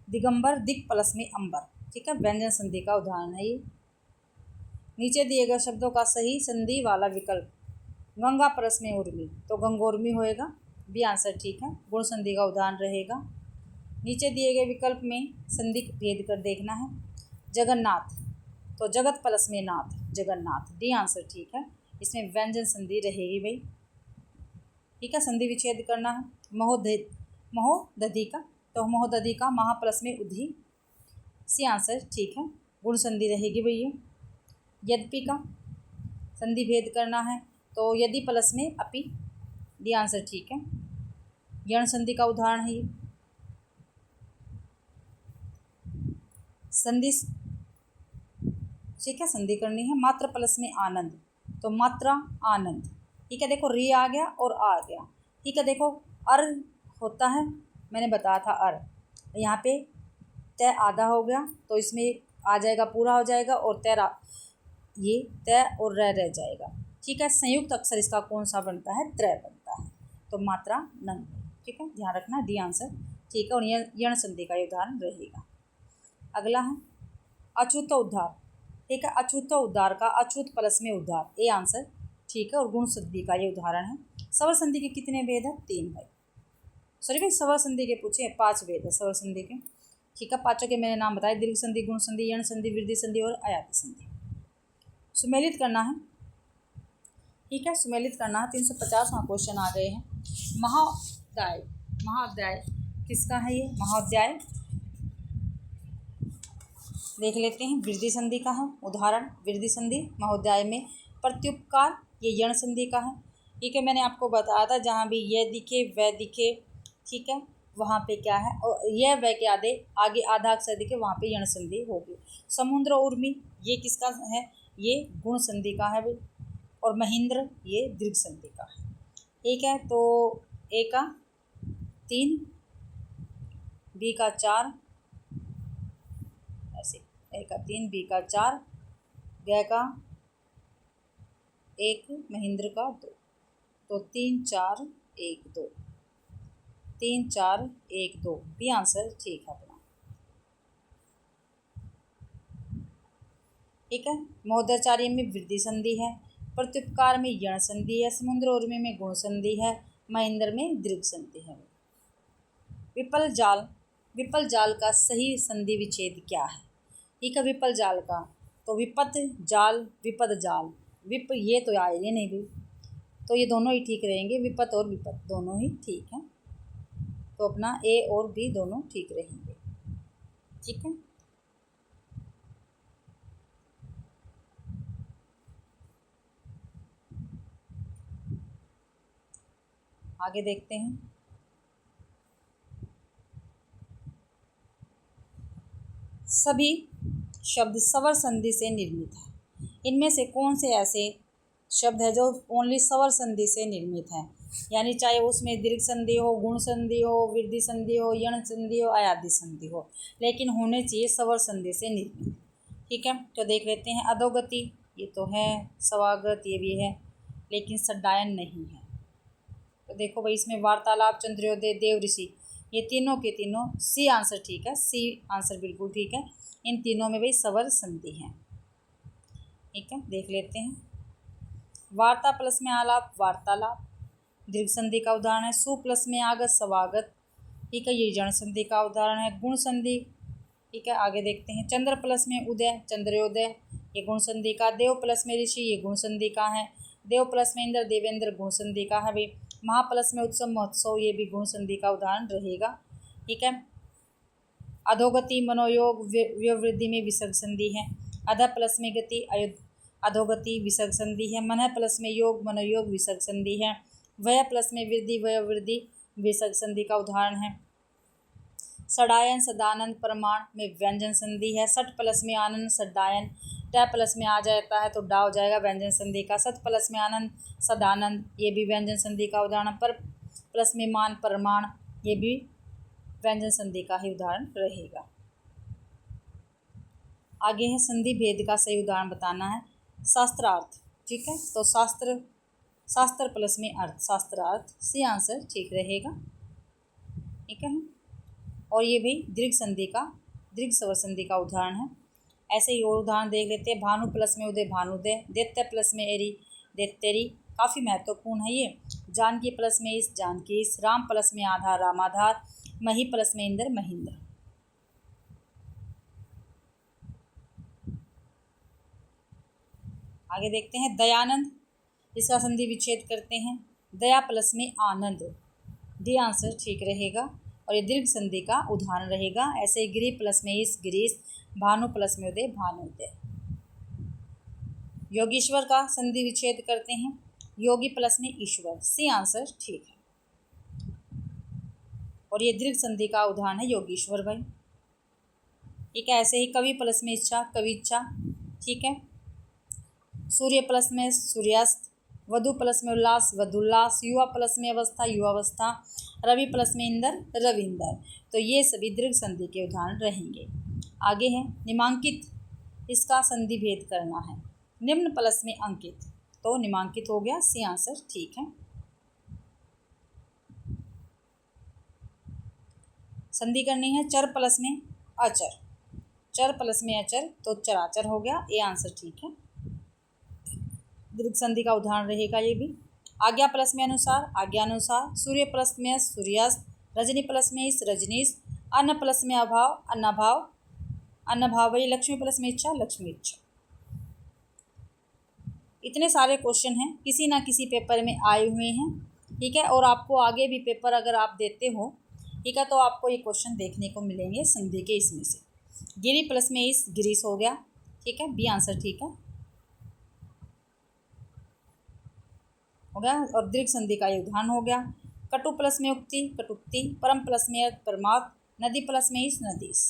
दिगंबर, दिक प्लस में अंबर, ठीक है, व्यंजन संधि का उदाहरण है ये। नीचे दिए गए शब्दों का सही संधि वाला विकल्प। गंगा प्लस में उर्मी, तो गंगोर्मी होएगा, बी आंसर ठीक है, गुण संधि का उदाहरण रहेगा। नीचे दिए गए विकल्प में संधि भेद कर देखना है। जगन्नाथ, तो जगत प्लस में नाथ, जगन्नाथ, डी आंसर ठीक है, इसमें व्यंजन संधि रहेगी भाई, ठीक है। संधि विच्छेद करना है। महोदधिका, तो महोदधिका, महा प्लस में उधि, सी आंसर ठीक है, गुण संधि रहेगी भैया। यद्यपि का संधि भेद करना है। तो यदि प्लस में अपि, डी आंसर ठीक है। यण संधि का उदाहरण है ये। संधि, ठीक है, संधि करनी है। मात्र प्लस में आनंद, तो मात्रा आनंद, ठीक है। देखो री आ गया और आ गया, ठीक है। देखो अर होता है, मैंने बताया था अर, यहाँ पे तय आधा हो गया तो इसमें आ जाएगा, पूरा हो जाएगा, और ये तय और रह जाएगा, ठीक है। संयुक्त अक्षर इसका कौन सा बनता है, त्रय बनता है, तो मात्रा नंद, ठीक है, ध्यान रखना, डी आंसर ठीक है। और यण संधि का उदाहरण रहेगा। अगला है अछूत उद्धार, ठीक है। अछूत उद्धार का अछूत प्लस में उद्धार, ए आंसर ठीक है। और गुण संधि का ये उदाहरण है। स्वर संधि के कितने भेद है, 3 भाई, सॉरी भाई, स्वर संधि के पूछे 5 भेद है स्वर संधि के, ठीक है। 5 के मैंने नाम बताए, दीर्घ संधि, गुण संधि, यण संधि, वृद्धि संधि और आयाति संधि। सुमेलित करना है, ठीक है, सुमेलित करना है। 350वां क्वेश्चन आ गए हैं। महाअध्याय, महाअध्याय किसका है ये, महाअध्याय देख लेते हैं। वृद्धि संधि का है उदाहरण, वृद्धि संधि महोदय में। प्रत्युपकार ये यण संधि का है, ठीक है। मैंने आपको बताया था जहाँ भी यह दिखे वह दिखे, ठीक है, वहाँ पे क्या है, और यह वह के आगे आधा अक्षर दिखे वहाँ पे यण संधि होगी। समुद्र उर्मी ये किसका है, ये गुण संधि का है भाई। और महेंद्र ये दीर्घ संधि का है, ठीक है। तो ए का 3, बी का 4, ऐसे ए का 3, बी का 4, ग का 1, महेंद्र का 2, तो 3 4 1 2, 3 4 1 2, बी आंसर ठीक है अपना, ठीक है। महोदयाचार्य में वृद्धि संधि है, प्रत्युपकार में यण संधि है, समुद्र उर्मी में गुण संधि है, महेंद्र में दीर्घ संधि है। विपल जाल, विपल जाल का सही संधि विच्छेद क्या है, ठीक है। विपल जाल का तो विपत जाल, विपद जाल, विप ये तो आएंगे नहीं भी, तो ये दोनों ही ठीक रहेंगे, विपत और विपत दोनों ही ठीक हैं, तो अपना ए और बी दोनों ठीक रहेंगे, ठीक है। आगे देखते हैं। सभी शब्द स्वर संधि से निर्मित है, इनमें से कौन से ऐसे शब्द है जो ओनली स्वर संधि से निर्मित है, यानी चाहे उसमें दीर्घ संधि हो, गुण संधि हो, वृद्धि संधि हो, यण संधि हो, आयाति संधि हो, लेकिन होने चाहिए स्वर संधि से निर्मित, ठीक है। तो देख लेते हैं। अधोगति ये तो है, स्वागत ये भी है, लेकिन सड्डायन नहीं है। तो देखो भाई इसमें वार्तालाप, चंद्रोदय, देव ऋषि, ये तीनों के तीनों सी आंसर ठीक है, सी आंसर बिल्कुल ठीक है। इन तीनों में भाई स्वर संधि है, ठीक है। देख लेते हैं। वार्ता प्लस में आलाप, वार्तालाप, दीर्घ संधि का उदाहरण है। सु प्लस में आगत, स्वागत, ठीक है, ये जन संधि का उदाहरण है। गुण संधि, ठीक है, आगे देखते हैं। चंद्र प्लस में उदय, चंद्रोदय, ये गुण संधि का। देव प्लस में ऋषि, ये गुण संधि का है। देव प्लस में इंद्र, देवेंद्र, गुण संधि का है भाई। महा प्लस में उत्सव, महोत्सव, ये भी गुण संधि का उदाहरण रहेगा, ठीक है। अधोगति, मनोयोग, व्यवृद्धि में विसर्ग संधि है। अध प्लस में गति, अधोगति, विसर्ग संधि है। मन प्लस में योग, मनोयोग, विसर्ग संधि है। वय प्लस में वृद्धि, वयोवृद्धि, विसर्ग संधि का उदाहरण है। सडायन, सदानंद, प्रमाण में व्यंजन संधि है। सट प्लस में आनंद, सडायन, ट प्लस में आ जाता है तो डा हो जाएगा व्यंजन संधि का। सत प्लस में आनंद, सदानंद, ये भी व्यंजन संधि का उदाहरण। पर प्लस में मान, प्रमाण, ये भी व्यंजन संधि का ही उदाहरण रहेगा। आगे है संधि भेद का सही उदाहरण बताना है। शास्त्रार्थ, ठीक है, तो शास्त्र, शास्त्र प्लस में अर्थ, शास्त्रार्थ, सी आंसर ठीक रहेगा, ठीक है। और ये भी दीर्घ संधि का, दीर्घ स्वर संधि का उदाहरण है। ऐसे ही और उदाहरण देख लेते हैं। भानु प्लस में उदय, भानुदय। दैत्य प्लस में एरी, दैत्यरी, काफ़ी महत्वपूर्ण है ये। जानकी प्लस में इस, जानकीस। राम प्लस में आधार, रामाधार। मही प्लस में इंद्र, महेंद्र। आगे देखते हैं। दयानंद, इसका संधि विच्छेद करते हैं। दया प्लस में आनंद, डी आंसर ठीक रहेगा, और ये दीर्घ संधि का उदाहरण रहेगा। ऐसे ही गिरी प्लस में इस, गिरीश। भानु प्लस में उदय, भानुदय। योगेश्वर का संधि विच्छेद करते हैं। योगी प्लस में ईश्वर, सी आंसर ठीक है। और ये दीर्घ संधि का उदाहरण है योगीश्वर भाई। ठीक है, ऐसे ही कवि प्लस में इच्छा, कविच्छा। ठीक है, सूर्य प्लस में सूर्यास्त, वधु प्लस में उल्लास, वधुल्लास, युवा प्लस में अवस्था, युवावस्था, रवि प्लस में इंदर, रविंदर। तो ये सभी दीर्घ संधि के उदाहरण रहेंगे। आगे है निमांकित, इसका संधि भेद करना है। निम्न प्लस में अंकित, तो निमांकित हो गया, सी आंसर ठीक है। संधि करनी है चर प्लस में अचर, चर प्लस में अचर, तो चराचर हो गया, ए आंसर ठीक है। दीर्घ संधि का उदाहरण रहेगा ये भी। आज्ञा प्लस में अनुसार, आज्ञानुसार, सूर्य प्लस में सूर्यास्त, रजनी प्लस में इस, रजनीश, अन्न प्लस में अभाव, अन्नभाव, अन्नभाव वही, लक्ष्मी प्लस में इच्छा, लक्ष्मी इच्छा। इतने सारे क्वेश्चन हैं, किसी ना किसी पेपर में आए हुए हैं। ठीक है, और आपको आगे भी पेपर अगर आप देते हो, ठीक है, तो आपको ये क्वेश्चन देखने को मिलेंगे संधि के इसमें से। गिरी प्लस में इस, गिरीश हो गया, ठीक है, बी आंसर ठीक है, हो गया। और दीर्घ संधि का ये उदाहरण हो गया। कटु प्लस में उक्ति, कटुक्ति, परम प्लस में अर्थ, परमार्थ, नदी प्लस में इस, नदीस।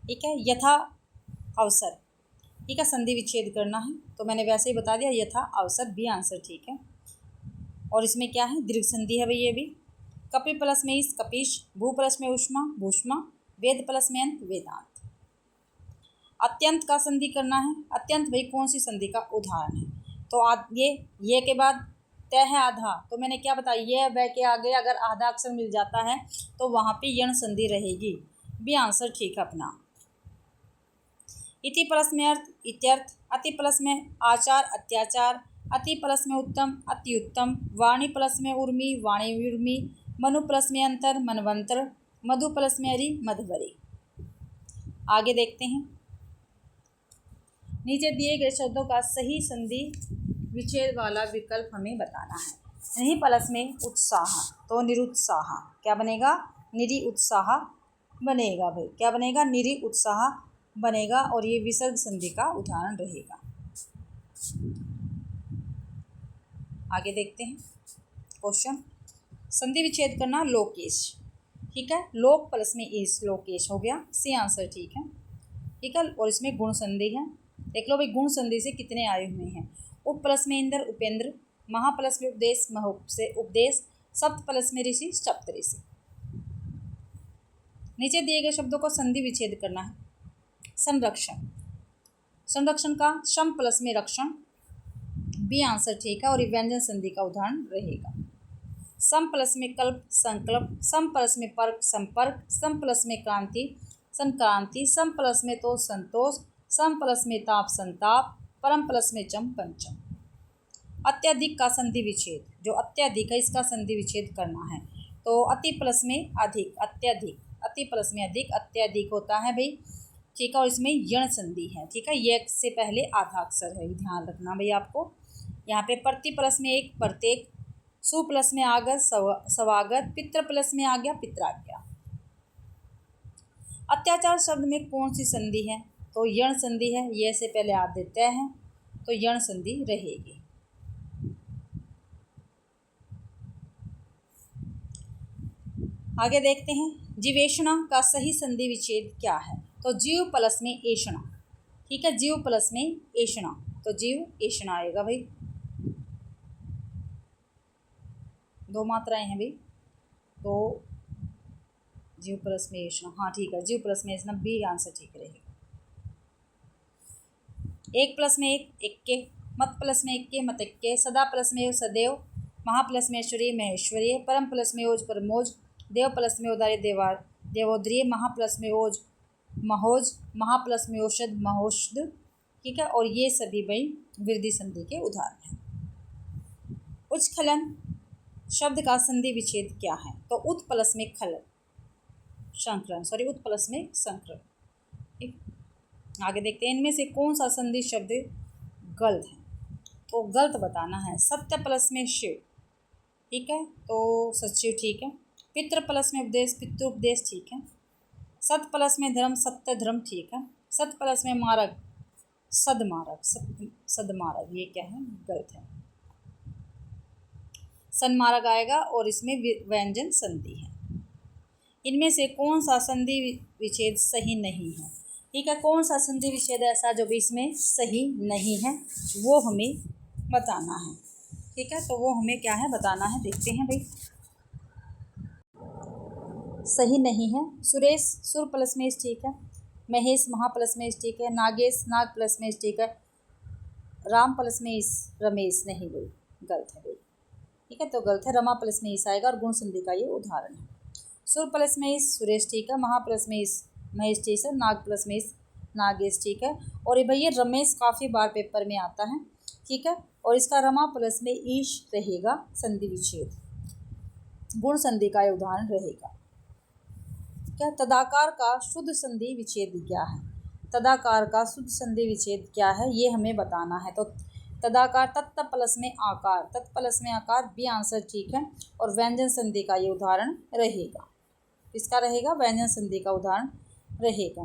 ठीक है, यथा अवसर, ठीक है, संधि विच्छेद करना है, तो मैंने वैसे ही बता दिया, यथा अवसर, बी आंसर ठीक है। और इसमें क्या है, दीर्घ संधि है भाई ये भी। कपि प्लस में इस, कपिश, भू प्लस में उष्मा, भूष्मा, वेद प्लस में अंत, वेदांत। अत्यंत का संधि करना है। अत्यंत भाई कौन सी संधि का उदाहरण है, तो ये के बाद तय है आधा, तो मैंने क्या बताया, ये व के आगे अगर आधा अक्षर मिल जाता है तो वहाँ पे यण संधि रहेगी, बी आंसर ठीक है अपना। इति प्लस में अर्थ, इत्यर्थ, अति प्लस में आचार, अत्याचार, अति प्लस में उत्तम, अति उत्तम, वाणी प्लस में उर्मी, वाणी उर्मी, मनु प्लस में अंतर, मनवंतर, मधु प्लस में हरि, मधुवरी। आगे देखते हैं, नीचे दिए गए शब्दों का सही संधि विच्छेद वाला विकल्प हमें बताना है। नहीं प्लस में उत्साह, तो निरुत्साह, क्या बनेगा, निरी उत्साह बनेगा भाई, क्या बनेगा, निरी उत्साह बनेगा। और ये विसर्ग संधि का उदाहरण रहेगा। आगे देखते हैं क्वेश्चन, संधि विच्छेद करना लोकेश, ठीक है, लोक प्लस में इस, लोकेश हो गया, सी आंसर ठीक है। ठीक है, और इसमें गुण संधि है, देख लो भाई गुण संधि से कितने आए हुए हैं। उप प्लस में इंद्र, उपेंद्र, महा प्लस में उपदेश, महोप से उपदेश, सप्त प्लस में ऋषि, सप्त ऋषि। नीचे दिए गए शब्दों को संधि विच्छेद करना है। संरक्षण, संरक्षण का शम प्लस में रक्षण, बी आंसर ठीक है। और व्यंजन संधि का उदाहरण रहेगा। सम प्लस में कल्प, संकल्प, सम प्लस में पर्क, संपर्क, सम प्लस में क्रांति, संक्रांति, सम प्लस में तो संतोष, सम प्लस में ताप, संताप, परम प्लस में चम, पंचम। अत्यधिक का संधि विच्छेद, जो अत्यधिक है इसका संधि विच्छेद करना है, तो अति प्लस में अधिक, अत्यधिक, अति प्लस में अधिक, अत्यधिक होता है भाई, ठीक है। और इसमें यण संधि है, ठीक है, ये से पहले आधा अक्षर है, ध्यान रखना भाई आपको। यहाँ पे प्रति प्लस में एक, प्रत्येक, सु प्लस में आगत, स्वागत, पितृ प्लस में आ गया, पित्राज्ञा। अत्याचार शब्द में कौन सी संधि है, तो यण संधि है, ये से पहले आ देते हैं, तो यण संधि रहेगी। आगे देखते हैं, जीवेषणा का सही संधि विच्छेद क्या है, तो जीव प्लस में एषणा, ठीक है, जीव प्लस में एषणा, तो जीव एषणा आएगा भाई। दो मात्राएं हैं भाई, तो जीव प्लस में एषणा, हाँ ठीक है, जीव प्लस में एषणा, बी आंसर ठीक रहेगा। एक प्लस में एक, एक्के, मत प्लस में एक्के, मतक्के, सदा प्लस में सदैव, महा प्लस में ऐश्वर्य, महेश्वर्य, परम प्लस में ओज, परमोज, देव प्लस में उदार्य, देवोद्रिय, महा प्लस में ओज, महोज, महा प्लस में औषध, महोषध, ठीक है। और ये सभी भाई वृद्धि संधि के उदाहरण हैं। उच्छलन शब्द का संधि विच्छेद क्या है, तो उत प्लस में खलन, संकरण, सॉरी उत प्लस में संकरण, ठीक। आगे देखते हैं, इनमें से कौन सा संधि शब्द गलत है, तो गलत बताना है। सत्य प्लस में शिव, ठीक है, तो सचिव ठीक है। पितृ प्लस में उपदेश, पितृपदेश ठीक है। सत प्लस में धर्म, सत्य धर्म ठीक है। सत प्लस में मारक, सदमारक, सदमारक, ये क्या है, गलत है। सन्मार्ग आएगा और इसमें व्यंजन संधि है। इनमें से कौन सा संधि विच्छेद सही नहीं है? ठीक है, कौन सा संधि विच्छेद ऐसा जो भी इसमें सही नहीं है वो हमें बताना है। ठीक है, तो वो हमें क्या है बताना है, देखते हैं भाई। सही नहीं है, सुरेश सुर प्लस में ठीक है, महेश महा प्लस में ठीक है, नागेश नाग प्लस में ठीक है, राम प्लस में इस रमेश नहीं भाई, गलत है भाई। ठीक है, तो गलत है, रमा प्लस में इस आएगा और गुण संधि का ये उदाहरण है। सुर प्लस में इस सुरेश ठीक है, महा प्लस में इस महेश ठीक है, नाग प्लस में इस नागेश ठीक है, और ये भैया रमेश काफ़ी बार पेपर में आता है। ठीक है, और इसका रमा प्लस में ईश रहेगा संधि विच्छेद, गुण संधि का उदाहरण रहेगा। क्या तदाकार का शुद्ध संधि विच्छेद क्या है? तदाकार का शुद्ध संधि विच्छेद क्या है ये हमें बताना है। तो तदाकार तत्त प्लस में आकार, तत् प्लस में आकार, बी आंसर ठीक है, और व्यंजन संधि का ये उदाहरण रहेगा। किसका रहेगा? व्यंजन संधि का उदाहरण रहेगा।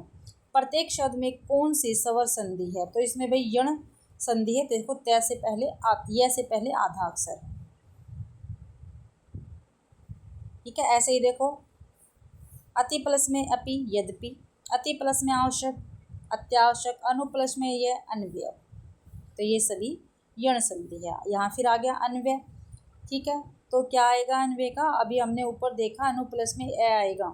प्रत्येक शब्द में कौन सी स्वर संधि है? तो इसमें भाई यण संधि है। देखो तय से पहले य से पहले आधा अक्षर है। ठीक है, ऐसे ही देखो अति प्लस में अपि, यद्यपि, अति प्लस में आवश्यक, अत्यावश्यक, अनु प्लस में यह अन्वय, तो ये सभी यण संधि है। यहाँ फिर आ गया अन्वय। ठीक है, तो क्या आएगा अन्वय का? अभी हमने ऊपर देखा अनु प्लस में ए आएगा।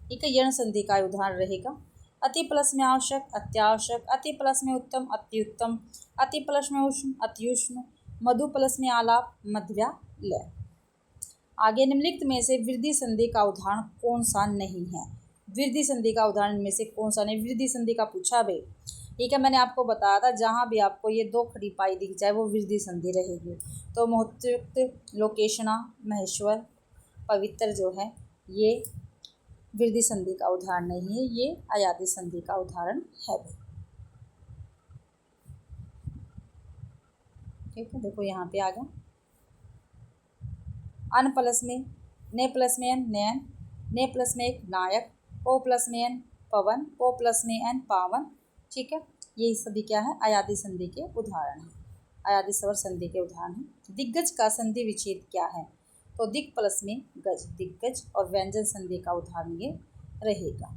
ठीक है, यण संधि का उदाहरण रहेगा। अति प्लस में आवश्यक, अत्यावश्यक, अति प्लस में उत्तम, अति उत्तम, अति प्लस में उष्ण, अति उष्ण, मधु प्लस में आलाप, मध्यालय। आगे निम्नलिखित में से वृद्धि संधि का उदाहरण कौन सा नहीं है? वृद्धि संधि का उदाहरण में से कौन सा नहीं? वृद्धि संधि का पूछा भाई। ठीक है, मैंने आपको बताया था जहाँ भी आपको ये दो खड़ी पाई दिख जाए वो वृद्धि संधि रहेगी। तो महोत्युक्त, लोकेशना, महेश्वर, पवित्र जो है ये वृद्धि संधि का उदाहरण नहीं है, ये अयादि संधि का उदाहरण है भाई। ठीक है, देखो यहाँ पे आ गया अन प्लस में, ने प्लस में एन नयन, ने प्लस में एक नायक, पो प्लस में एन पवन, पो प्लस में एन पावन। ठीक है, ये सभी क्या है? अयादि संधि के उदाहरण हैं, अयादि स्वर संधि के उदाहरण हैं। दिग्गज का संधि विच्छेद क्या है? तो दिग प्लस में गज, दिग्गज, और व्यंजन संधि का उदाहरण ये रहेगा।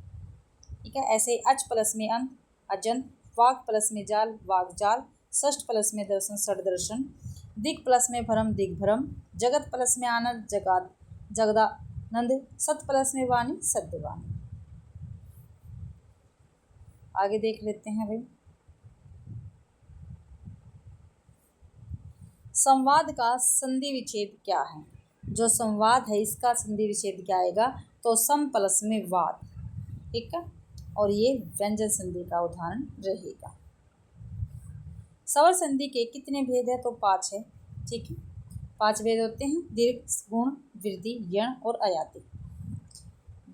ठीक है, ऐसे अच प्लस में अंत, अजंत, वाग प्लस में जाल, वागजाल, षष्ठ प्लस में दर्शन, षड, दिग प्लस में भ्रम, दिग्भ्रम, जगत प्लस में आनंद, जगाद, जगदानंद, सत प्लस में वाणी, सत्यवाणी। आगे देख लेते हैं भाई। संवाद का संधि विच्छेद क्या है? जो संवाद है इसका संधि विच्छेद क्या आएगा? तो सम प्लस में वाद। ठीक है, और ये व्यंजन संधि का उदाहरण रहेगा। स्वर संधि के कितने भेद है? तो 5 है। ठीक है, 5 भेद होते हैं, दीर्घ, गुण, वृद्धि, यण और अयादि।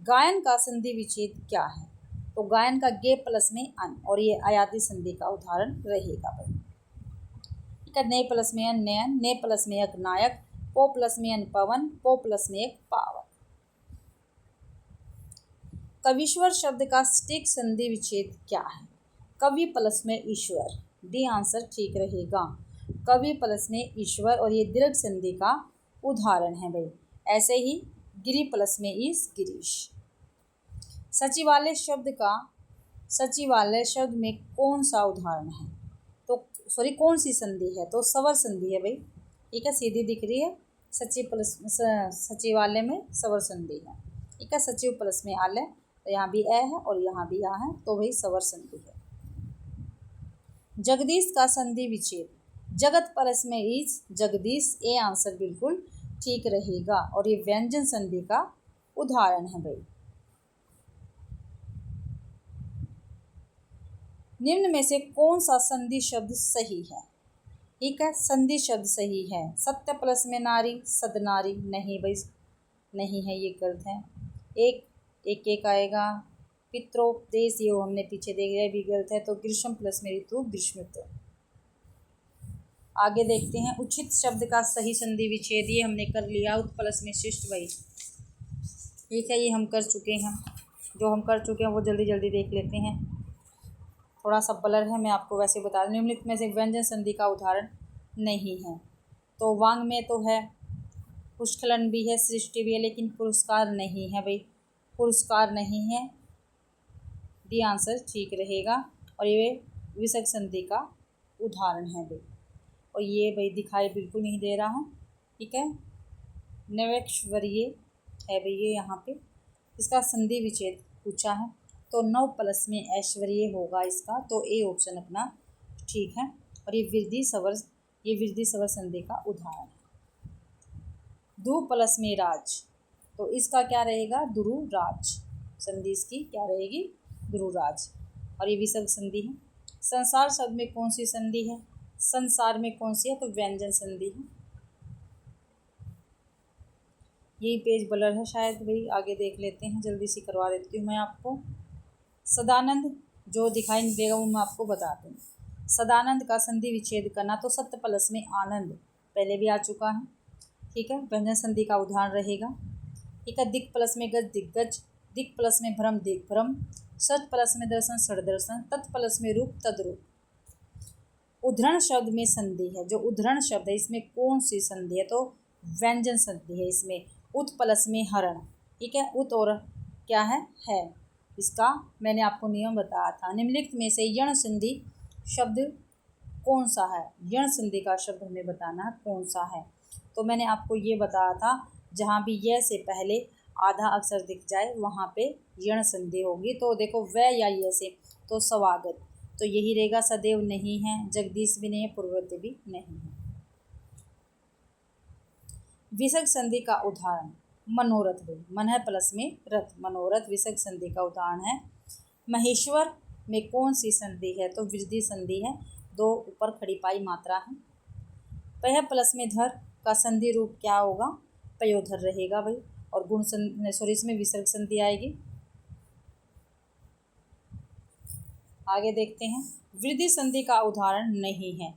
गायन का संधि विच्छेद क्या है? तो गायन का गे प्लस में अन, और ये अयादि संधि का उदाहरण रहेगा भाई। ठीक है, ने प्लस में अन नयन, ने प्लस में एक नायक, पो प्लस में अन पवन, पो प्लस में एक पावन। कवीश्वर शब्द का सटीक संधि विच्छेद क्या है? कवि प्लस में ईश्वर, डी आंसर ठीक रहेगा। कवि प्लस में ईश्वर, और ये दीर्घ संधि का उदाहरण है भाई। ऐसे ही गिरि प्लस में इस, गिरीश। सचिवालय शब्द का, सचिवालय शब्द में कौन सा उदाहरण है? तो सॉरी कौन सी संधि है? तो स्वर संधि है भाई। ठीक है, सीधी दिख रही है, सचिव प्लस सचिवालय में स्वर संधि है। ठीक है, सचिव प्लस में आलय, तो यहाँ भी ए है और यहाँ भी आ है, तो भाई स्वर संधि है। जगदीश का संधि विच्छेद, जगत प्लस में इस, जगदीश, ए आंसर बिल्कुल ठीक रहेगा, और ये व्यंजन संधि का उदाहरण है भाई। निम्न में से कौन सा संधि शब्द सही है? ठीक है, संधि शब्द सही है। सत्य प्लस में नारी, सदनारी, नहीं भाई नहीं है, ये गलत है। एक आएगा। पित्रोपदेश, ये हमने पीछे देख लिया, भी गलत है। तो ग्रीष्म प्लस में ऋतु, ग्रीष्मित्र। आगे देखते हैं उचित शब्द का सही संधि विच्छेद, ये हमने कर लिया। उत प्लस में शिष्ट भाई। ठीक है, ये हम कर चुके हैं। जो हम कर चुके हैं वो जल्दी जल्दी देख लेते हैं। थोड़ा सा ब्लर है, मैं आपको वैसे बता दूं। निम्नलिखित में से व्यंजन संधि का उदाहरण नहीं है। तो वांग में तो है पुष्कलन भी है, सृष्टि भी है, लेकिन पुरस्कार नहीं है भाई, पुरस्कार नहीं है। डी आंसर ठीक रहेगा। और ये विसर्ग संधि का उदाहरण है भाई। और ये भाई दिखाई बिल्कुल नहीं दे रहा है, ठीक है। नवैश्वर्य है भाई ये यहाँ पे। इसका संधि विच्छेद पूछा है, तो 9 प्लस में ऐश्वर्य होगा इसका, तो ए ऑप्शन अपना ठीक है। और ये वृद्धि सवर संधि का उदाहरण है। दु प्लस में राज, तो इसका क्या रहेगा, दुरुराज। संधि इसकी क्या रहेगी, दुरुराज। और ये विसर्ग संधि है। संसार शब्द में कौन सी संधि है, संसार में कौन सी है, तो व्यंजन संधि है। यही पेज ब्लर है शायद भाई, आगे देख लेते हैं, जल्दी से करवा देती हूँ मैं आपको। सदानंद जो दिखाई नहीं देगा वो मैं आपको बताती हूँ। सदानंद का संधि विच्छेद करना, तो सत्य प्लस में आनंद पहले भी आ चुका है, ठीक है। व्यंजन संधि का उदाहरण रहेगा, ठीक है। दिक् प्लस में गज दिग्गज, दिक् प्लस में भ्रम दिग्भ्रम, सत प्लस में दर्शन षडदर्शन, तत् प्लस में रूप तद्रूप। उद्धरण शब्द में संधि है, जो उद्धरण शब्द है इसमें कौन सी संधि है, तो व्यंजन संधि है इसमें। उत प्लस में हरण, ठीक है। उत और क्या है इसका मैंने आपको नियम बताया था। निम्नलिखित में से यण संधि शब्द कौन सा है, यण संधि का शब्द हमें बताना है कौन सा है। तो मैंने आपको ये बताया था, जहाँ भी य से पहले आधा अक्षर दिख जाए वहाँ पे यण संधि होगी। तो देखो व या ये से, तो स्वागत, तो यही रहेगा। सदैव नहीं है, जगदीश भी नहीं है, पूर्ववत भी नहीं है। विसर्ग संधि का उदाहरण मनोरथ भाई, मन है प्लस में रथ, मनोरथ विसर्ग संधि का उदाहरण है। महेश्वर में कौन सी संधि है, तो वृद्धि संधि है, 2 ऊपर खड़ी पाई मात्रा है। पह प्लस में धर का संधि रूप क्या होगा, पयोधर रहेगा भाई। और गुण सॉरी इसमें विसर्ग संधि आएगी। आगे देखते हैं, वृद्धि संधि का उदाहरण नहीं है।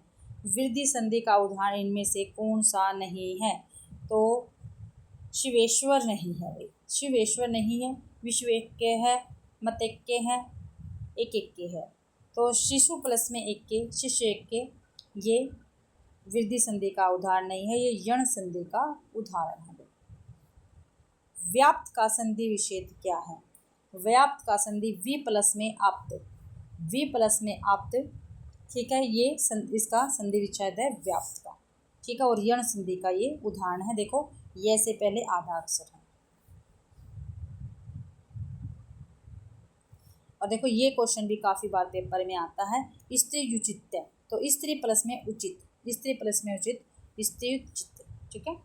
वृद्धि संधि का उदाहरण इनमें से कौन सा नहीं है, तो शिवेश्वर नहीं है भाई, शिवेश्वर नहीं है। विश्व एक के है, मत एक के है, एक के है। तो शिशु प्लस में एक के, शिष्य एक के, ये वृद्धि संधि का उदाहरण नहीं है, ये यण संधि का उदाहरण है। व्याप्त का संधि विच्छेद क्या है, व्याप्त का संधि वी प्लस में आप्त, वी प्लस में आप्त, ठीक है। ये इसका संधि विच्छेद है व्याप्त का, ठीक है। और यण संधि का ये उदाहरण है। देखो ये से पहले आधा अक्षर है। और देखो ये क्वेश्चन भी काफ़ी बार पेपर में आता है। स्त्री युचित, तो स्त्री प्लस में उचित, स्त्री प्लस में उचित, स्त्री उचित, ठीक है।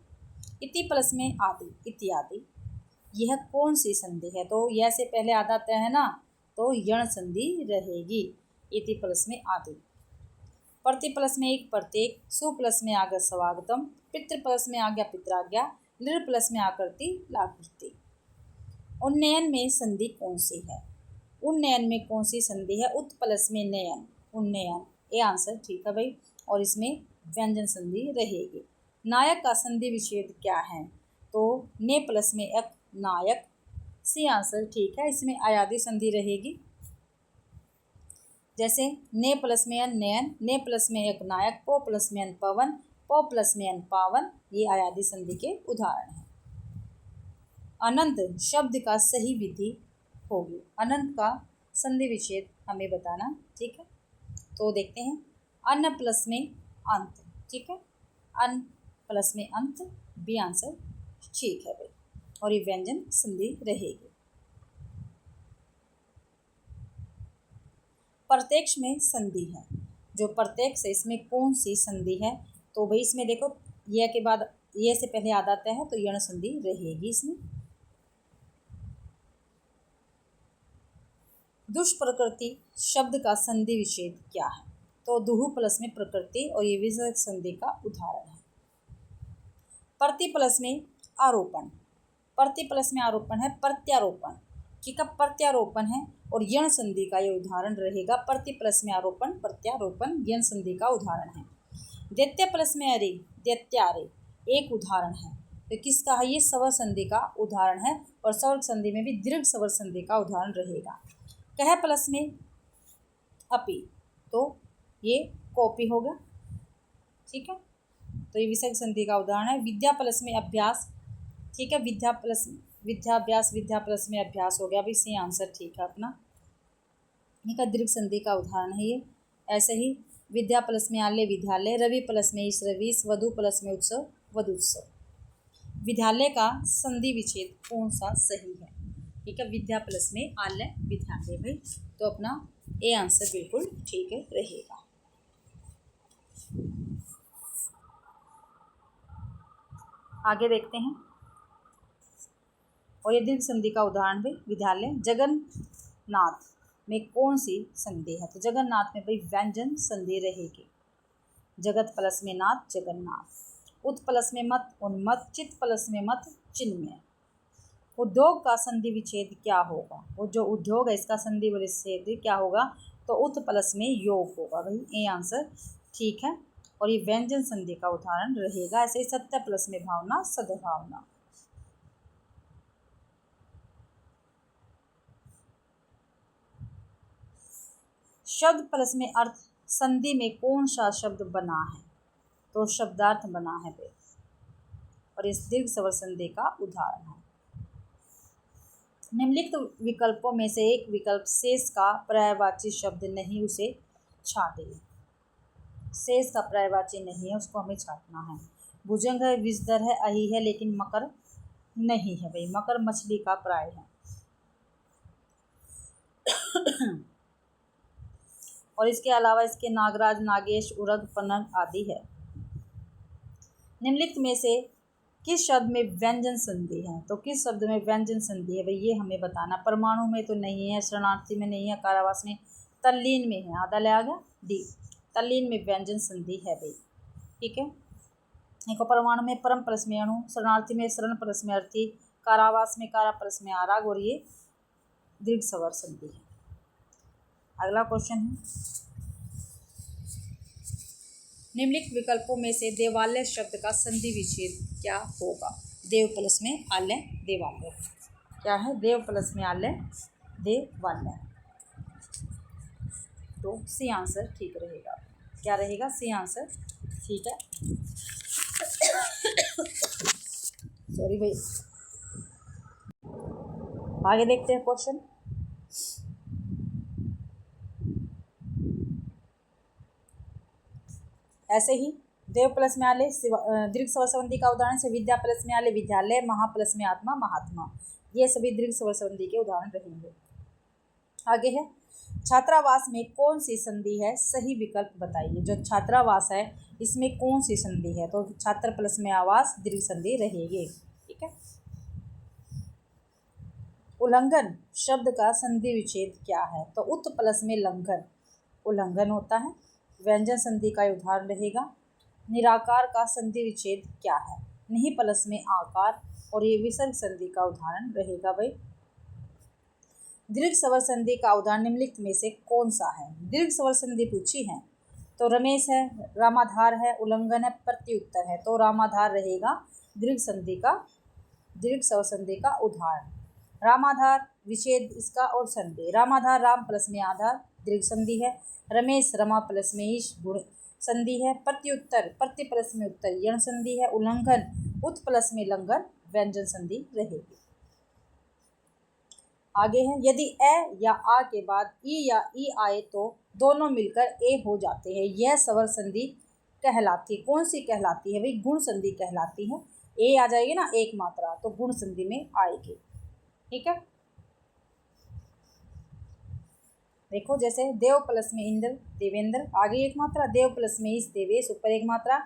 इति प्लस में आदि, इत्यादि, यह कौन सी संधि है, तो यह से पहले आधा तय है ना, तो यण संधि रहेगी। इति प्लस में आदि। प्रति प्लस में एक प्रत्येक, सु प्लस में आगत स्वागतम, पितृ प्लस में आज्ञा पित्राज्ञा, लिर प्लस में आकृति लाकृति। उन्नयन में संधि कौन सी है, उन्नयन में कौन सी संधि है, उत प्लस में नयन, उन्नयन, ये आंसर ठीक है भाई। और इसमें व्यंजन संधि रहेगी। नायक का संधि विच्छेद क्या है, तो ने प्लस में एक, नायक, सी आंसर ठीक है। इसमें अयादि संधि रहेगी, जैसे ने प्लस में अन नयन, ने प्लस में एक नायक, पो प्लस में अन पवन, पो प्लस में अन पावन, ये अयादि संधि के उदाहरण हैं। अनंत शब्द का सही विधि होगी, अनंत का संधि विच्छेद हमें बताना, ठीक है। तो देखते हैं, अन्न प्लस में अंत, ठीक है, अन प्लस में अंत, बी आंसर ठीक है भाई। और ये व्यंजन संधि रहेगी। प्रत्यक्ष में संधि है, जो प्रत्यक्ष है इसमें कौन सी संधि है, तो भाई इसमें देखो यह के बाद ये से पहले आ जाता है, तो यण संधि रहेगी इसमें। दुष्प्रकृति शब्द का संधि विच्छेद क्या है, तो दुहु प्लस में प्रकृति, और ये विसर्ग संधि का उदाहरण है। प्रति प्लस में आरोपण, प्रति प्लस में आरोपण है प्रत्यारोपण, ठीक है, प्रत्यारोपण है। और यण संधि का ये उदाहरण रहेगा। प्रति प्लस में आरोपण, प्रत्यारोपण यण संधि का उदाहरण है। दैत्य प्लस में अरे, दैत्यारे, एक उदाहरण है। तो किसका है, ये स्वर संधि का उदाहरण है। और स्वर संधि में भी दीर्घ स्वर संधि का उदाहरण रहेगा। कह प्लस में अपि, तो ये कॉपी होगा, ठीक है। तो ये विसर्ग संधि का उदाहरण है। विद्या प्लस में अभ्यास, ठीक है, विद्या प्लस विद्याभ्यास, विद्या प्लस में अभ्यास हो गया, अभी सी आंसर ठीक है अपना। ठीक है, दीर्घ संधि का उदाहरण है ये। ऐसे ही विद्या प्लस में आल्य विद्यालय, रवि प्लस में ईश रवीश, वधु प्लस में उत्सव वधुत्सव। विद्यालय का संधि विच्छेद कौन सा सही है? ठीक है, विद्या प्लस में आल्य विद्यालय भाई, तो अपना ए आंसर बिल्कुल ठीक है रहेगा। आगे देखते हैं, और ये दीर्घ संधि का उदाहरण भी विद्यालय। जगन्नाथ में कौन सी संधि है? तो जगन्नाथ में भाई व्यंजन संधि रहेगी। जगत प्लस में नाथ जगन्नाथ, उत प्लस में मत उन्मत, चित प्लस में मत चिन्मय। उद्योग का संधि विच्छेद क्या होगा? वो जो उद्योग है इसका संधि विच्छेद क्या होगा? तो उत प्लस में योग होगा भाई, ए आंसर ठीक है। और ये व्यंजन संधि का उदाहरण रहेगा। ऐसे ही सत्य प्लस में भावना सद्भावना। शब्द प्लस में अर्थ संधि में कौन सा शब्द बना है? तो शब्दार्थ बना है भाई, और इस दीर्घ स्वर संधि का उदाहरण है। निम्नलिखित विकल्पों में से एक विकल्प शेष का पर्यायवाची शब्द नहीं, उसे छाटिए। शेष का पर्यायवाची नहीं है, उसको हमें छाटना है। भुजंग है, विषधर है, अही है, लेकिन मकर नहीं है भाई, मकर मछली का प्राय है। और इसके अलावा इसके नागराज, नागेश, उरग, पनग आदि है। निम्नलिखित में से किस शब्द में व्यंजन संधि है? तो किस शब्द में व्यंजन संधि है भाई, ये हमें बताना। परमाणु में तो नहीं है, शरणार्थी में नहीं है, कारावास में, तल्लीन में है। आधा ले आ गया डी, तल्लीन में व्यंजन संधि है भाई। ठीक है, देखो परमाणु में परम प्लस में अणु, शरणार्थी में शरण प्लस में अर्थी, कारावास में कारा प्लस में आराग, और ये दीर्घ स्वर संधि है। अगला क्वेश्चन है, निम्नलिखित विकल्पों में से देवालय शब्द का संधि विच्छेद क्या होगा? देव प्लस में आल्य देवालय, क्या है? देव प्लस में आल्य देवालय, तो सी आंसर ठीक रहेगा। क्या रहेगा? सी आंसर ठीक है। सॉरी भाई, आगे देखते हैं क्वेश्चन। ऐसे ही देव प्लस में आले दीर्घ स्वर संधि का उदाहरण से विद्या प्लस में आले विद्यालय, महा प्लस में आत्मा महात्मा, ये सभी दीर्घ स्वर संधि के उदाहरण रहेंगे। आगे है, छात्रावास में कौन सी संधि है? सही विकल्प बताइए। जो छात्रावास है इसमें कौन सी संधि है? तो छात्र प्लस में आवास, दीर्घ संधि रहेगी। ठीक है, उल्लंघन शब्द का संधि विच्छेद क्या है? तो उत प्लस में लंघन, उल्लंघन होता है, व्यंजन संधि का उदाहरण रहेगा। निराकार का संधि विच्छेद क्या है? नहीं प्लस में आकार, और ये विसर्ग संधि का उदाहरण रहेगा भाई। दीर्घ स्वर संधि का उदाहरण निम्नलिखित में से कौन सा है? दीर्घ स्वर संधि पूछी है तो रमेश है, रामाधार है, उल्लंघन है, प्रत्युत्तर है, तो रामाधार रहेगा दीर्घ संधि का, दीर्घ स्वर संधि का उदाहरण। रामाधार विच्छेद इसका और संधि, रामाधार राम प्लस में आधार, दीर्घ संधि है। रमेश रमा प्लस में ईश, गुण संधि है। प्रत्युत्तर प्रति प्लस में उत्तर, यण संधि है। उल्लंघन उत प्लस में लंघन, व्यंजन संधि रहेगी। आगे है, यदि ए या आ के बाद ई या ई आए तो दोनों मिलकर ए हो जाते हैं, यह स्वर संधि कहलाती है। कौन सी कहलाती है भाई? गुण संधि कहलाती है। ए आ जाएगी ना एक मात्रा, तो गुण संधि में आएगी। ठीक है, देखो जैसे देव प्लस में इंद्र देवेंद्र, आगे एक मात्रा, देव प्लस में इस देवेश, ऊपर एक मात्रा,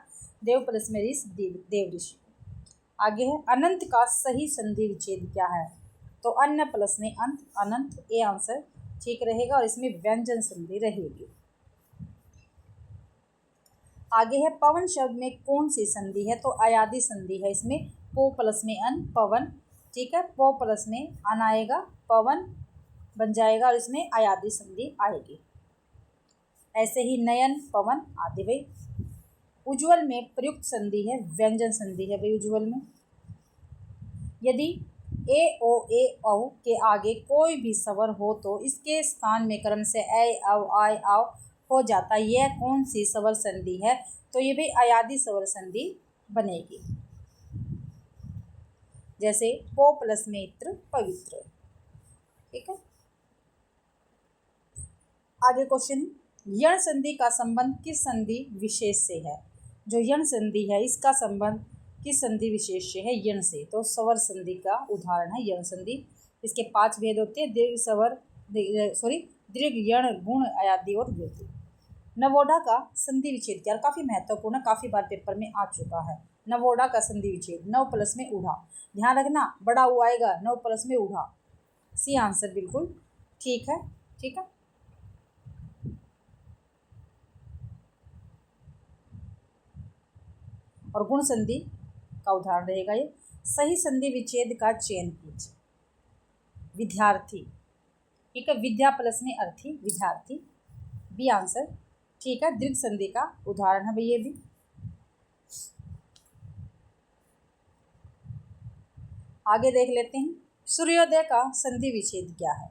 देव प्लस में ऋष देव ऋषि। आगे है, अनंत का सही संधि विच्छेद क्या है? तो अन्य प्लस में अंत, अनंत, ए आंसर ठीक रहेगा, और इसमें व्यंजन संधि रहेगी। आगे है, पवन शब्द में कौन सी संधि है? तो अयादि संधि है, इसमें पो प्लस में अन, पवन। ठीक है, पो प्लस में अन आएगा, पवन बन जाएगा, और इसमें अयादि संधि आएगी। ऐसे ही नयन, पवन आदि भाई। उज्ज्वल में प्रयुक्त संधि है, व्यंजन संधि है भाई उज्ज्वल में। यदि ए ओ ए औ के आगे कोई भी स्वर हो तो इसके स्थान में क्रम से ऐ औ आय आओ हो जाता, यह कौन सी स्वर संधि है? तो ये भी अयादी स्वर संधि बनेगी। जैसे पो प्लस में इत्र पवित्र। ठीक है, आगे क्वेश्चन, यण संधि का संबंध किस संधि विशेष से है? जो यण संधि है इसका संबंध किस संधि विशेष से है? यण से। तो स्वर संधि का उदाहरण है यण संधि। इसके 5 भेद होते हैं, दीर्घ स्वर दीर्घ यण गुण अयादी और वृद्धि। नवोढ़ा का संधि विच्छेद क्या? काफ़ी महत्वपूर्ण, काफ़ी बार पेपर में आ चुका है। नवोढ़ा का संधि विच्छेद, नव प्लस में ऊढ़ा, ध्यान रखना बड़ा ऊ आएगा, नव प्लस में ऊढ़ा। सी आंसर बिल्कुल ठीक है। ठीक है, और गुण संधि का उदाहरण रहेगा ये। सही संधि विच्छेद का चयन कीजिए। विद्यार्थी, ठीक है, विद्या प्लस में अर्थी, विद्यार्थी, बी आंसर ठीक है। दीर्घ संधि का उदाहरण है भाई ये भी। आगे देख लेते हैं, सूर्योदय का संधि विच्छेद क्या है?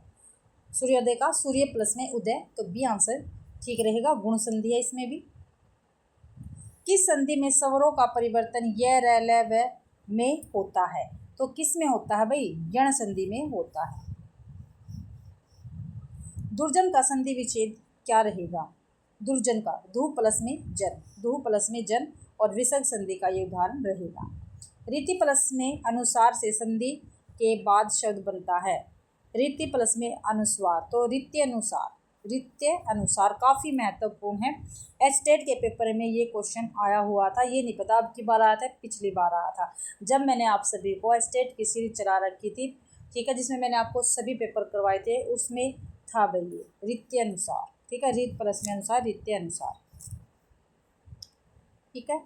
सूर्योदय का सूर्य प्लस में उदय, तो बी आंसर ठीक रहेगा, गुण संधि है इसमें भी। किस संधि में स्वरों का परिवर्तन य र ल व में होता है? तो किस में होता है भाई? यण संधि में होता है। दुर्जन का संधि विच्छेद क्या रहेगा? दुर्जन का धू प्लस में जन, धू प्लस में जन और विसर्ग संधि का ये उदाहरण रहेगा। रीति प्लस में अनुसार से संधि के बाद शब्द बनता है। रीति प्लस में अनुस्वार, तो रित्य अनुसार, रित्य अनुसार काफ़ी महत्वपूर्ण है। एस्टेट के पेपर में ये क्वेश्चन आया हुआ था, ये नहीं पता अब की बार आया था, पिछली बार आया था जब मैंने आप सभी को एस्टेट की सीरीज चला रखी थी। ठीक है, जिसमें मैंने आपको सभी पेपर करवाए थे, उसमें था भाई ये रित्य अनुसार। ठीक है, रीत प्लस में अनुसार, रित्य अनुसार। ठीक है,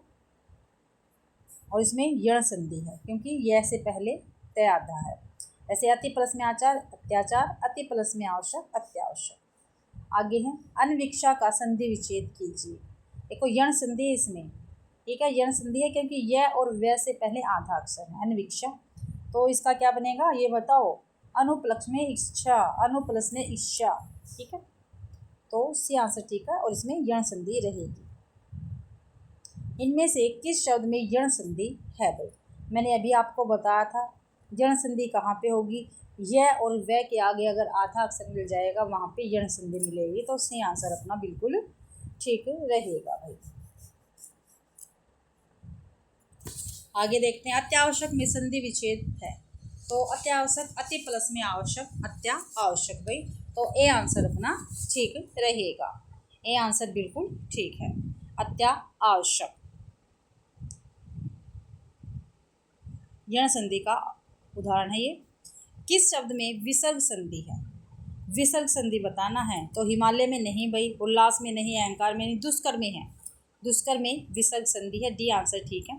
और इसमें यण संधि है क्योंकि यह से पहले तय आधा है। ऐसे अति प्लस में आचार अत्याचार, अति प्लस में आवश्यक अत्यावश्यक। आगे है अनविक्षा का संधि विच्छेद कीजिए। देखो यण संधि है इसमें। ठीक है, यण संधि है क्योंकि यह और वह से पहले आधा अक्षर है, अनविक्षा। तो इसका क्या बनेगा ये बताओ? अनुप्लस में इच्छा, अनुप्लस में इच्छा। ठीक है, तो सी आंसर ठीक है, और इसमें यण संधि रहेगी। इनमें से किस शब्द में यण संधि है भाई? मैंने अभी आपको बताया था यण संधि कहाँ पे होगी? यह और वह के आगे अगर आधा अक्षर मिल जाएगा वहाँ पे यण संधि मिलेगी। तो सी आंसर अपना बिल्कुल ठीक रहेगा भाई। आगे देखते हैं, अत्यावश्यक में संधि विच्छेद है। तो अत्यावश्यक अति प्लस में आवश्यक, अत्या आवश्यक भाई। तो ए आंसर अपना ठीक रहेगा, ए आंसर बिल्कुल ठीक है, अत्या आवश्यक। यण संधि का उदाहरण है ये। किस शब्द में विसर्ग संधि है? विसर्ग संधि बताना है। तो हिमालय में नहीं भाई, उल्लास में नहीं, अहंकार में नहीं, दुष्कर में है, दुष्कर में विसर्ग संधि है, डी आंसर ठीक है।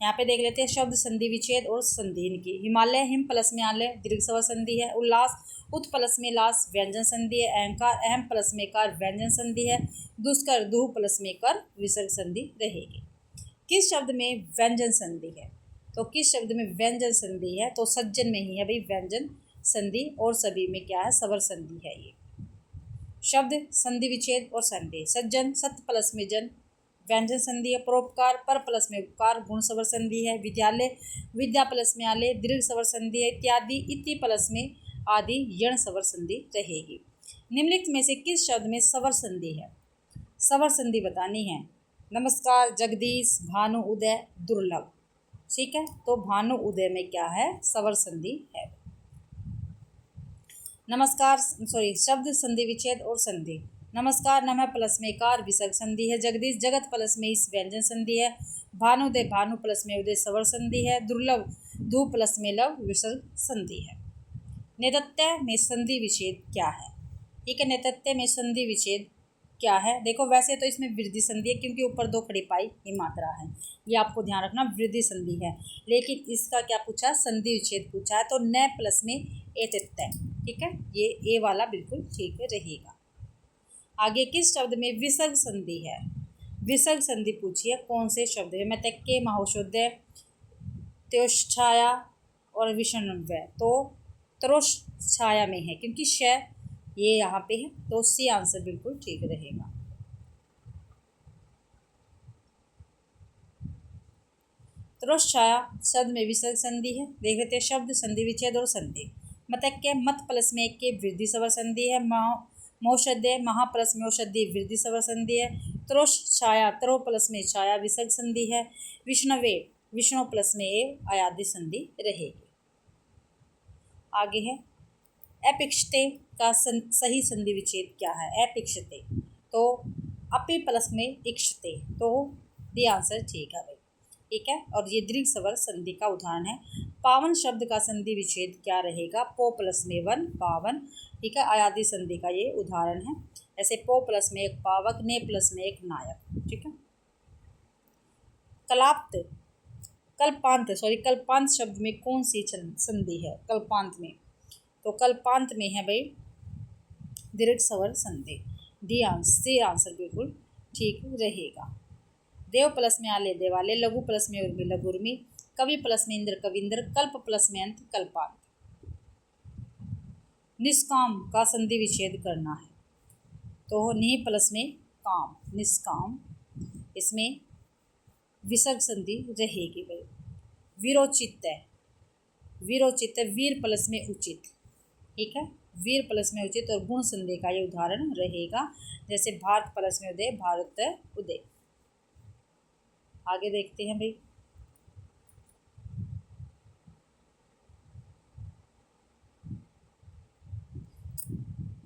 यहाँ पे देख लेते हैं शब्द संधि विच्छेद और संधि इनकी। हिमालय हिम प्लस में आलय, दीर्घ स्वर संधि है। उल्लास उत प्लस में लास, व्यंजन संधि है। अहंकार अहम प्लस में कार, व्यंजन संधि है। दुष्कर दू प्लस में कर, विसर्ग संधि रहेगी। किस शब्द में व्यंजन संधि है? तो किस शब्द में व्यंजन संधि है? तो सज्जन में ही है भाई व्यंजन संधि, और सभी में क्या है? स्वर संधि है ये। शब्द संधि विच्छेद और संधि, सज्जन सत प्लस में जन, व्यंजन संधि है। परोपकार पर प्लस में उपकार, गुण स्वर संधि है। विद्यालय विद्या प्लस में आलय, दीर्घ स्वर संधि है। इत्यादि इति प्लस में आदि यण स्वर संधि रहेगी। निम्नलिखित में से किस शब्द में स्वर संधि है? स्वर संधि बतानी है। नमस्कार, जगदीश, भानु, उदय, दुर्लभ। ठीक है, तो भानु उदय में क्या है? स्वर संधि है। नमस्कार शब्द संधि विच्छेद और संधि। नमस्कार नमः प्लस में कार, विसर्ग संधि है। जगदीश जगत प्लस में इस, व्यंजन संधि है। भानुदय भानु प्लस में उदय, स्वर संधि है। दुर्लभ धू प्लस में लव, विसर्ग संधि है। नेतृत्व में संधि विच्छेद क्या है? ठीक है, नेतृत्व में संधि विच्छेद क्या है? देखो वैसे तो इसमें वृद्धि संधि है क्योंकि ऊपर दो खड़ी पाई की मात्रा है, ये आपको ध्यान रखना, वृद्धि संधि है। लेकिन इसका क्या पूछा? संधि विच्छेद पूछा है, तो न प्लस में एतत्य। ठीक है, ये ए वाला बिल्कुल ठीक रहेगा। आगे किस शब्द में विसर्ग संधि है? विसर्ग संधि पूछिए कौन से शब्द है? मैतक्य, महाशोध्य, त्योष्ठाया और विषणव्य। तो त्रोष्ठाया में है क्योंकि श ये यहाँ पे है, तो सी आंसर बिल्कुल ठीक रहेगा। तुरस्त छाया शब्द में विसर्ग संधि है। देख लेते हैं शब्द, संधि विच्छेद और संधि। मतक्य मत प्लस में एक के वृद्धि स्वर संधि है। मौषध्य महा प्लस में औषधि वृद्धि स्वर संधि है। तुरस्त छाया तरो प्लस में छाया विसर्ग संधि है। विष्णवे विष्णु प्लस में ए अयादि संधि रहेगी। आगे है अपिक्षते का सही संधि विच्छेद क्या है। अपिक्षते तो अपि प्लस में इक्षते, तो दी आंसर ठीक है भाई, ठीक है। और ये दीर्घ स्वर संधि का उदाहरण है। पावन शब्द का संधि विच्छेद क्या रहेगा। पो प्लस में वन पावन, ठीक है। अयादि संधि का ये उदाहरण है। ऐसे पो प्लस में एक पावक, ने प्लस में एक नायक, ठीक है। कलाप्त कल्पांत शब्द में कौन सी संधि है। कल्पांत में तो कल्पांत में है भाई दीर्घ स्वर संधि। डी आंसर बिल्कुल ठीक रहेगा। देव प्लस में आले देवाले, लघु प्लस में उर्मी लघुर्मी, कवि प्लस में इंद्र कविंद्र, कल्प प्लस में अंत कल्पांत। निष्काम का संधि विच्छेद करना है तो नि प्लस में काम, निष्काम, इसमें विसर्ग संधि रहेगी भाई। वीरोचित वीर प्लस में उचित, ठीक है। वीर प्लस में उचित और गुण संधि का ये उदाहरण रहेगा। जैसे भारत प्लस में उदय, भारत उदय। आगे देखते हैं भाई।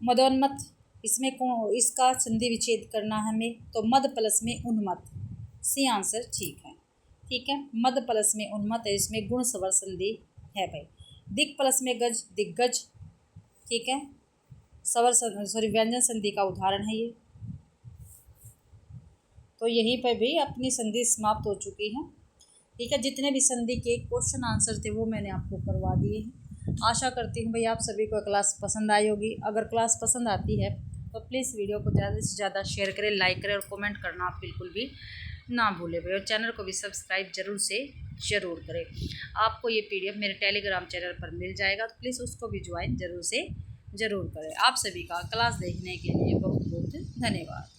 मदोन्मत, इसमें इसका संधि विच्छेद करना है हमें तो मद प्लस में उन्मत, सी आंसर ठीक है, ठीक है। मद प्लस में उन्मत है, इसमें गुण स्वर संधि है भाई। दिक प्लस में गज दिग्गज, ठीक है। व्यंजन संधि का उदाहरण है ये। तो यहीं पर भी अपनी संधि समाप्त हो चुकी है, ठीक है। जितने भी संधि के क्वेश्चन आंसर थे वो मैंने आपको करवा दिए हैं। आशा करती हूँ भाई आप सभी को क्लास पसंद आई होगी। अगर क्लास पसंद आती है तो प्लीज़ वीडियो को ज़्यादा से ज़्यादा शेयर करें, लाइक करें और कमेंट करना आप बिल्कुल भी ना भूलें भाई। और चैनल को भी सब्सक्राइब जरूर करें। आपको ये PDF मेरे टेलीग्राम चैनल पर मिल जाएगा, तो प्लीज़ उसको भी ज्वाइन जरूर करें। आप सभी का क्लास देखने के लिए बहुत बहुत धन्यवाद।